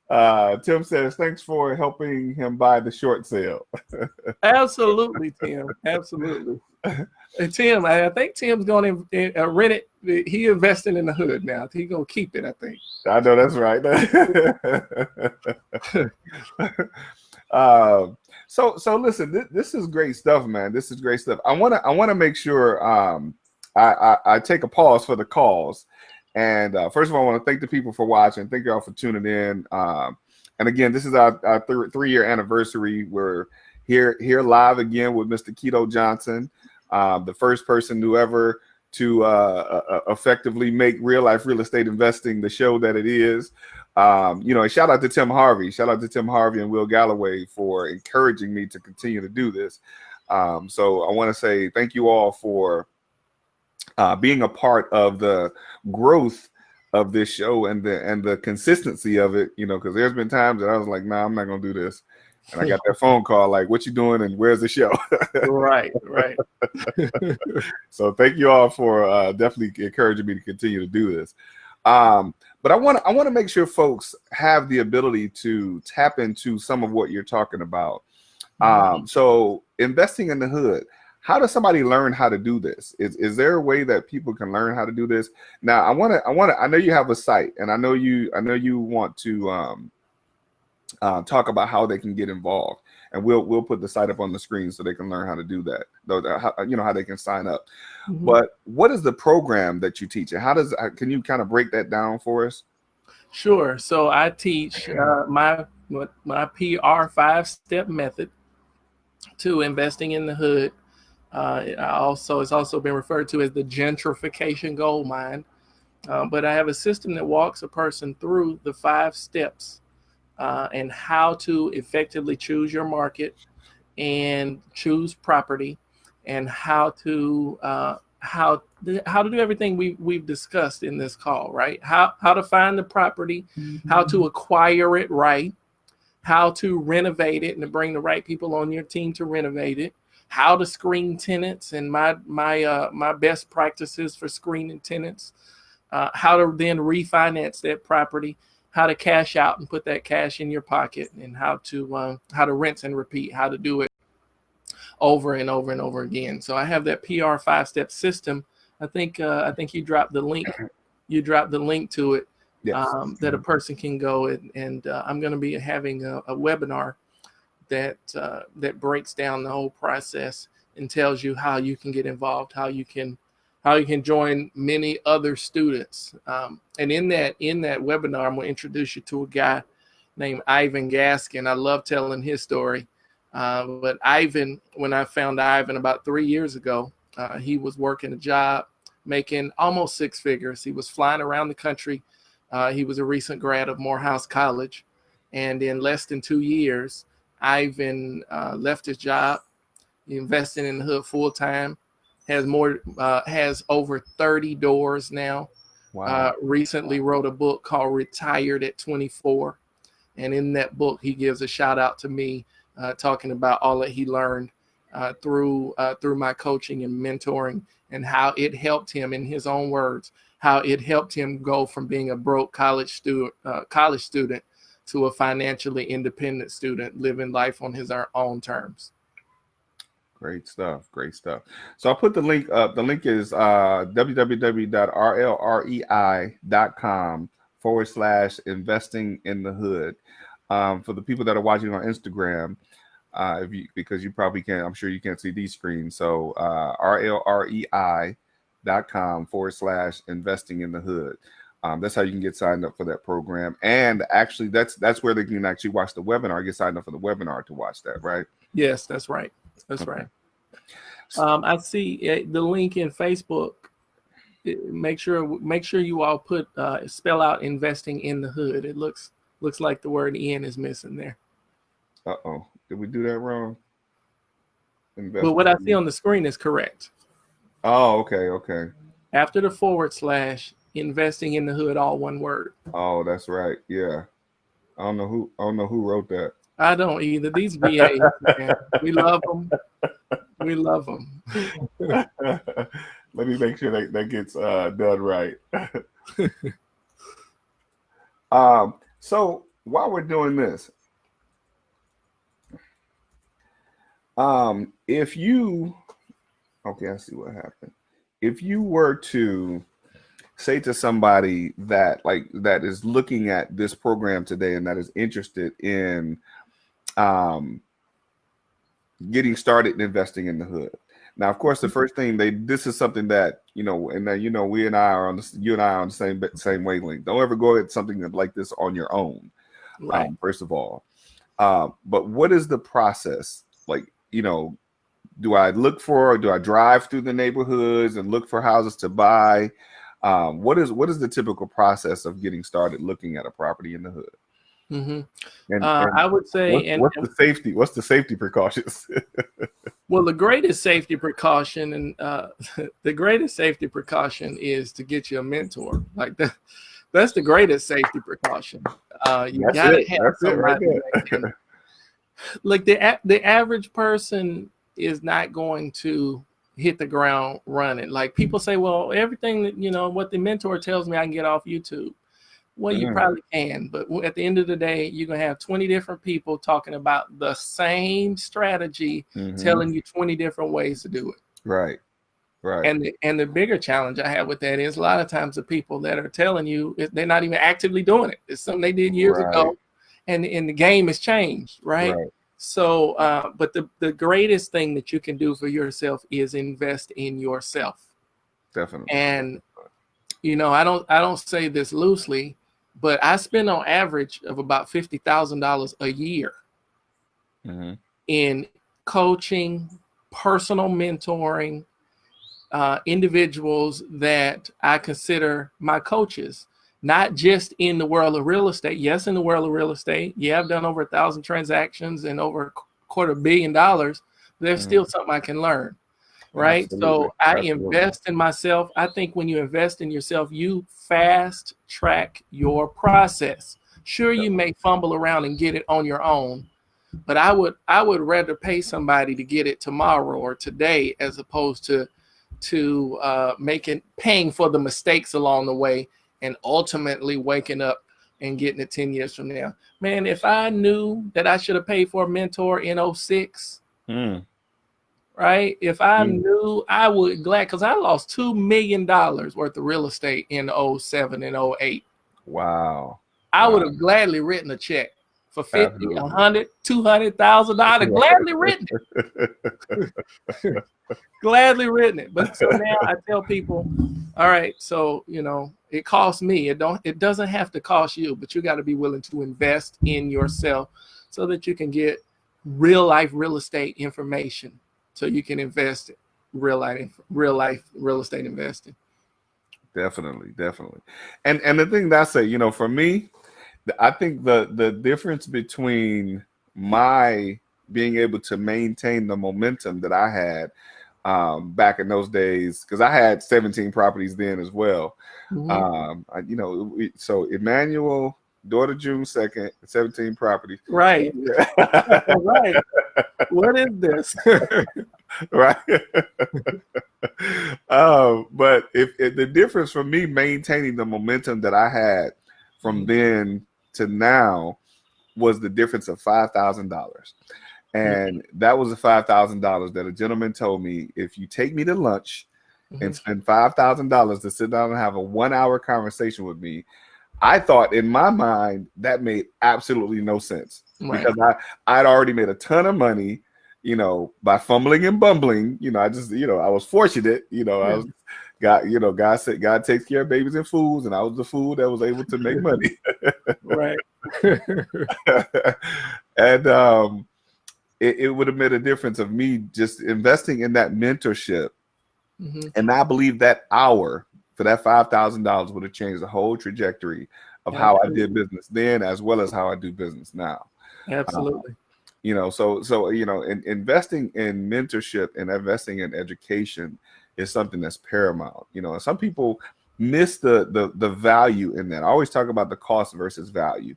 Right. Tim says, thanks for helping him buy the short sale. to. Absolutely, Tim. Absolutely. And Tim, I think Tim's going to rent it. He investing in the hood now. He's going to keep it, I think. I know that's right. So listen, this is great stuff, man. This is great stuff. I wanna make sure I take a pause for the calls. And first of all, I want to thank the people for watching. Thank you all for tuning in. And again, this is our 3-year anniversary. We're here live again with Mr. Kito Johnson, the first person who ever to effectively make real life real estate investing the show that it is. And shout out to Tim Harvey. Shout out to Tim Harvey and Will Galloway for encouraging me to continue to do this. So I want to say thank you all for being a part of the growth of this show and the consistency of it, because there's been times that I was like, nah, I'm not gonna do this. And I got that phone call like, what you doing and where's the show? Right. So thank you all for definitely encouraging me to continue to do this. But I want to make sure folks have the ability to tap into some of what you're talking about. So investing in the hood. How does somebody learn how to do this? Is there a way that people can learn how to do this? Now, I know you have a site, and I know you want to talk about how they can get involved, and we'll put the site up on the screen so they can learn how to do that. How they can sign up. Mm-hmm. But what is the program that you teach, and can you kind of break that down for us? Sure. So I teach my PR 5-step method to investing in the hood. It's also been referred to as the gentrification gold mine. But I have a system that walks a person through the 5 steps and how to effectively choose your market and choose property, and how to do everything we've discussed in this call, right? How to find the property, how to acquire it right, how to renovate it and to bring the right people on your team to renovate it, how to screen tenants and my best practices for screening tenants, how to then refinance that property, how to cash out and put that cash in your pocket, and how to rinse and repeat, how to do it over and over and over again. So I have that PR 5-step system. I think you dropped the link. You dropped the link to it. Yes. That a person can go and I'm going to be having a webinar that breaks down the whole process and tells you how you can get involved, how you can how you can join many other students. And in that webinar, I'm going to introduce you to a guy named Ivan Gaskin. I love telling his story. But Ivan, when I found Ivan about 3 years ago, he was working a job making almost six figures. He was flying around the country. He was a recent grad of Morehouse College. And in less than 2 years, Ivan left his job, invested in the hood full time, has over 30 doors now. Wow. Recently wrote a book called Retired at 24. And in that book, he gives a shout out to me, talking about all that he learned through my coaching and mentoring, and how it helped him, in his own words, how it helped him go from being a broke college student to a financially independent student living life on his own terms. Great stuff. Great stuff. So I'll put the link up. The link is www.rlrei.com/investing in the hood. For the people that are watching on Instagram, because you probably can't, I'm sure you can't see these screens. So rlrei.com/investing in the hood. That's how you can get signed up for that program. And actually, that's where they can actually watch the webinar, get signed up for the webinar to watch that, right? Yes, that's right. That's right. I see the link in Facebook. Make sure you all put spell out investing in the hood. It looks like the word "in" is missing there. Uh-oh. Did we do that wrong? But what I see on the screen is correct. Oh, okay. After the / investing in the hood, all one word. Oh, that's right. Yeah. I don't know who wrote that. I don't either. These VAs, man, we love them. We love them. Let me make sure that gets done right. So while we're doing this, if you, okay, I see what happened. If you were to say to somebody that is looking at this program today and that is interested in getting started in investing in the hood. Now, of course, the first thing this is something that, you and I are on the same wavelength. Don't ever go at something like this on your own. Right. First of all, but what is the process? Like, do I drive through the neighborhoods and look for houses to buy? What is the typical process of getting started looking at a property in the hood? Mm-hmm. And I would say, what's the safety precautions? Well, the greatest safety precaution is to get you a mentor. Like that's the greatest safety precaution. You gotta have somebody that can. Like the average person is not going to hit the ground running. Like people say, well, everything that what the mentor tells me I can get off YouTube. Well, you probably can, but at the end of the day, you're going to have 20 different people talking about the same strategy, telling you 20 different ways to do it. Right. And the bigger challenge I have with that is a lot of times the people that are telling you, they're not even actively doing it. It's something they did years ago, and the game has changed, right? So, but the greatest thing that you can do for yourself is invest in yourself. Definitely. And, I don't say this loosely, but I spend on average of about $50,000 a year in coaching, personal mentoring, individuals that I consider my coaches, not just in the world of real estate. Yes, in the world of real estate. Yeah, I've done over 1,000 transactions and over $250 million. There's still something I can learn. Right. Absolutely. So I invest in myself. I think when you invest in yourself, you fast track your process. Sure, you may fumble around and get it on your own, but I would rather pay somebody to get it tomorrow or today as opposed to paying for the mistakes along the way and ultimately waking up and getting it 10 years from now. Man, if I knew that I should have paid for a mentor in 2006, right? If I knew, I would because I lost $2 million worth of real estate in 2007 and 2008. Wow. I would have gladly written a check for 50, 100, $200,000, gladly written it. Gladly written it. But so now I tell people, all right, so it costs me. It doesn't have to cost you, but you got to be willing to invest in yourself so that you can get real life real estate information, so you can invest it. Real life real estate investing. Definitely. And the thing that I say, for me, I think the difference between my being able to maintain the momentum that I had back in those days, because I had 17 properties then as well. So Emmanuel, daughter June 2nd, 17 properties. Right. Right. What is this? Right. But if the difference for me maintaining the momentum that I had from then to now was the difference of $5,000. And that was the $5,000 that a gentleman told me, if you take me to lunch and spend $5,000 to sit down and have a 1-hour conversation with me, I thought in my mind that made absolutely no sense. Right. Because I'd already made a ton of money, by fumbling and bumbling. I was fortunate, I was God said God takes care of babies and fools, and I was the fool that was able to make money. Right. And it would have made a difference of me just investing in that mentorship. And I believe that hour for that $5,000 would have changed the whole trajectory of how I did business then, as well as how I do business now. Absolutely. So investing in mentorship and investing in education is something that's paramount. And some people miss the value in that. I always talk about the cost versus value.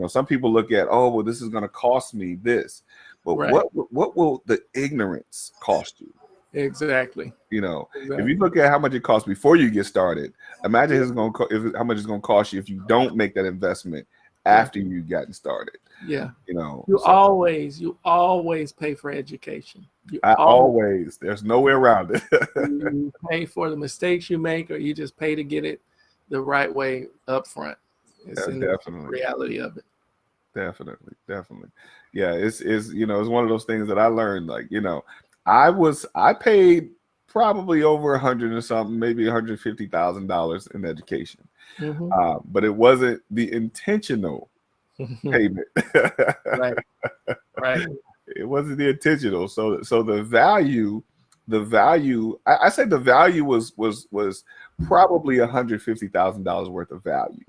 Some people look at, oh, well, this is going to cost me this, but what will the ignorance cost you? Exactly. If you look at how much it costs before you get started, imagine how much it's going to cost you if you don't make that investment after you've gotten started. Yeah. You always pay for education. There's no way around it. You pay for the mistakes you make, or you just pay to get it the right way up front. It's definitely the reality of it. Definitely. Yeah, it's one of those things that I learned. Like, I paid probably over 100 or something, maybe $150,000 in education. But it wasn't the intentional payment. Right. It wasn't the intentional. So the value, I say the value was probably $150,000 worth of value.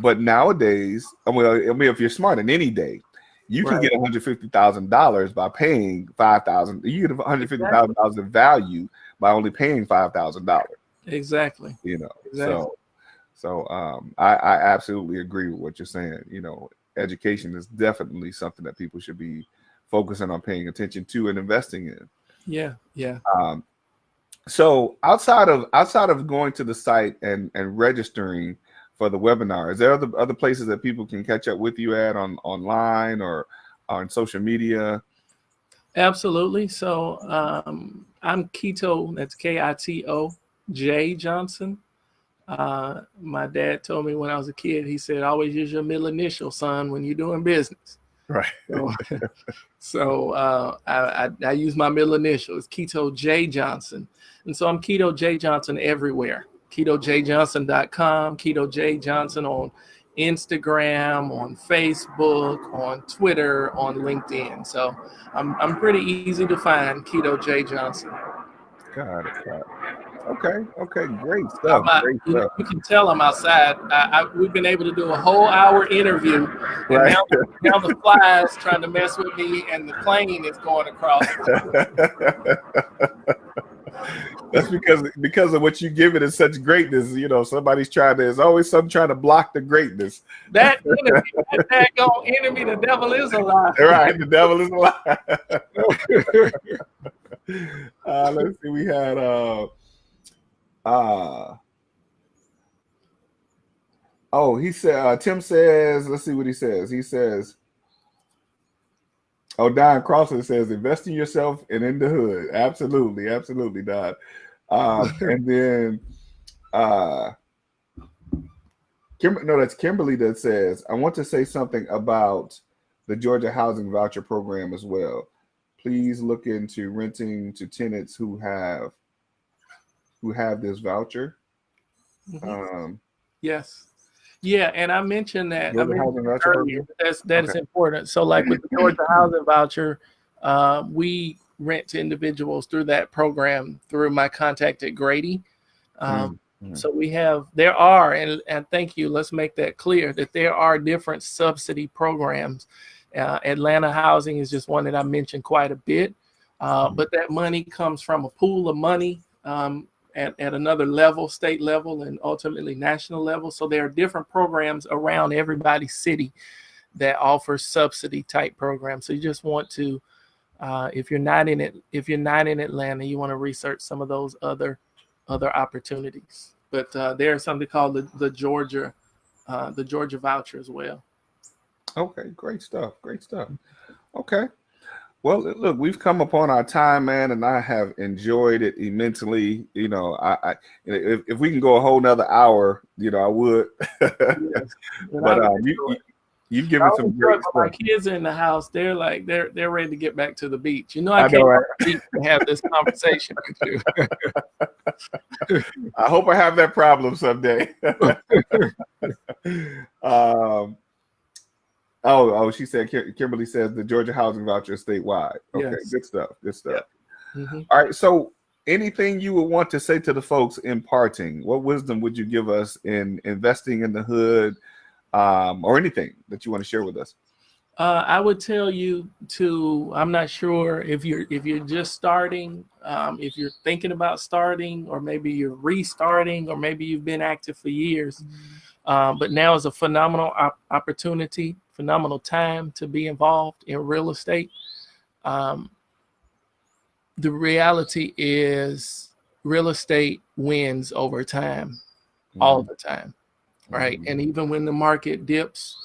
But nowadays, if you're smart in any day, you can get $150,000 by paying $5,000. You get $150,000 of value by only paying $5,000. Exactly. So I absolutely agree with what you're saying. Education is definitely something that people should be focusing on paying attention to and investing in. Yeah. So outside of going to the site and registering for the webinar, is there other places that people can catch up with you at online or on social media? Absolutely. So I'm Kito, that's Kito J Johnson. My dad told me when I was a kid, he said, always use your middle initial, son, when you're doing business. Right. So I use my middle initial. It's Kito J Johnson. And so I'm Kito J Johnson everywhere. KitoJJohnson.com, Kito J Johnson on Instagram, on Facebook, on Twitter, on LinkedIn. So I'm pretty easy to find, Kito J Johnson. Got it. Okay, great stuff. You can tell I'm outside. We've been able to do a whole hour interview, and now the fly is trying to mess with me, and the plane is going across. That's because of what you give it is such greatness. There's always something trying to block the greatness. That enemy, the devil is a lie. Right, the devil is a lie. Let's see, we had he said, Tim says, let's see what he says. He says, Don Crawford says, invest in yourself and in the hood. Absolutely, Don. And then No, that's Kimberly that says, I want to say something about the Georgia Housing Voucher Program as well. Please look into renting to tenants who have this voucher. Mhm. Um, Yes. Yeah, and I mentioned that. I Georgia mentioned Housing that Voucher earlier. Program. That Okay. is important. So, like with the Georgia Housing Voucher, we rent to individuals through that program through my contact at Grady. Um, Mm. so we have, there are, and thank you. Let's make that clear that there are different subsidy programs. Atlanta Housing is just one that I mentioned quite a bit, but that money comes from a pool of money. At another level, state level, and ultimately national level. So there are different programs around everybody's city that offer subsidy type programs. So you just want to, if you're not in it, if you're not in Atlanta, you want to research some of those other opportunities. But there's something called the Georgia voucher as well. Okay, great stuff. Great stuff. Okay. Well, look, we've come upon our time, man, and I have enjoyed it immensely. If we can go a whole nother hour, I would. Yes, and But I've enjoyed. you've I given some enjoy it, great but my stuff. kids are in the house. They're like they're ready to get back to the beach. You know, I I know, can't go right? to the beach and have this conversation with I hope I have that problem someday. um, she said, Kimberly says the Georgia housing voucher is statewide. Okay, Yes. good stuff. Good Yeah. stuff. Mm-hmm. All right. So, anything you would want to say to the folks in parting? What wisdom would you give us in investing in the hood, or anything that you want to share with us? I would tell you to. I'm not sure if you're just starting, if you're thinking about starting, or maybe you're restarting, or maybe you've been active for years. But now is a phenomenal opportunity, phenomenal time to be involved in real estate. Um, the reality is, real estate wins over time, all Mhm. the time, right? Mhm. And even when the market dips,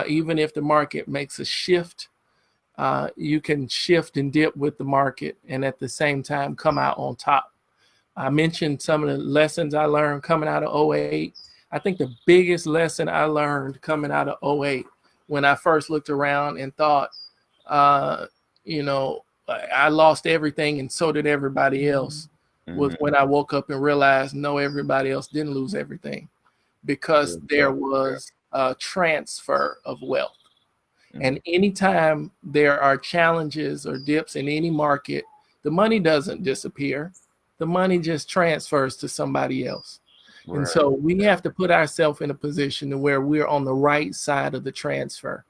even if the market makes a shift, you can shift and dip with the market and at the same time come out on top. I mentioned some of the lessons I learned coming out of '08. I think the biggest lesson I learned coming out of '08, when I first looked around and thought, uh, you know, I lost everything and so did everybody else, was Mhm. when I woke up and realized no, everybody else didn't lose everything, because Good there stuff. Yeah. was a transfer of wealth. Mhm. And anytime there are challenges or dips in any market, the money doesn't disappear. The money just transfers to somebody else. And Right. so we have to put ourselves in a position to where we're on the right side of the transfer.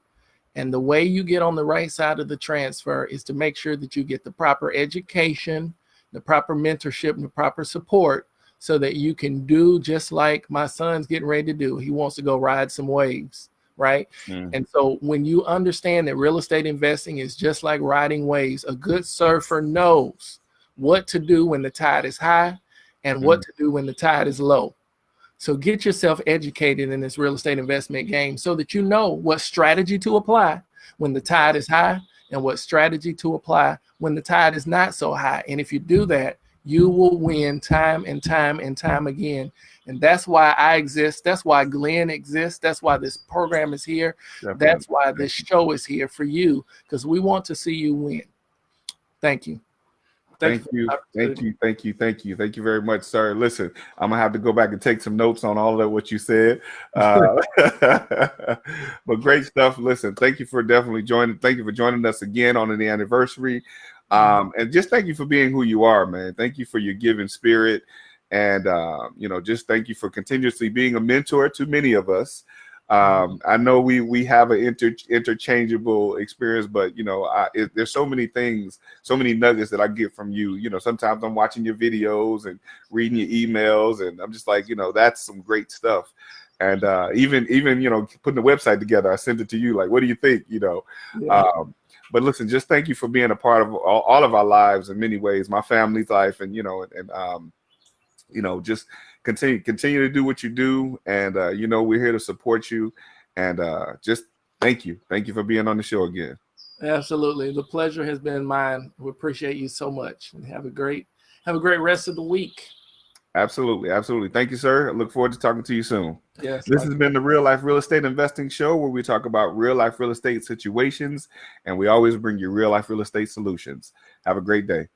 And the way you get on the right side of the transfer is to make sure that you get the proper education, the proper mentorship, and the proper support, so that you can do just like my son's getting ready to do. He wants to go ride some waves, right? Mhm. And so when you understand that real estate investing is just like riding waves, a good surfer knows what to do when the tide is high and what Mhm. to do when the tide is low. So get yourself educated in this real estate investment game so that you know what strategy to apply when the tide is high and what strategy to apply when the tide is not so high. And if you do that, you will win time and time and time again. And that's why I exist. That's why Glenn exists. That's why this program is here. Definitely. That's why this show is here for you, because we want to see you win. Thank you. Thank you Thank for you. the Thank opportunity. you. Thank you. Thank you. Thank you very much, sir. Listen, I'm gonna have to go back and take some notes on all of what you said. But great stuff. Listen, thank you for definitely joining. Thank you for joining us again on the anniversary. And just thank you for being who you are, man. Thank you for your giving spirit. And just thank you for continuously being a mentor to many of us. I know we have an interchangeable experience, but there's so many things, so many nuggets that I get from you. Sometimes I'm watching your videos and reading your emails, and I'm just like, that's some great stuff. And even putting the website together, I sent it to you. Like, what do you think? Yeah, But listen, just thank you for being a part of all of our lives in many ways, my family's life, and just continue to do what you do, and we're here to support you, and just thank you for being on the show again. absolutely. The pleasure has been mine. We appreciate you so much, and have a great rest of the week. Absolutely. Absolutely. Thank you, sir. I look forward to talking to you soon. Yes. This has been the Real Life Real Estate Investing Show, where we talk about real life real estate situations, and we always bring you real life real estate solutions. Have a great day.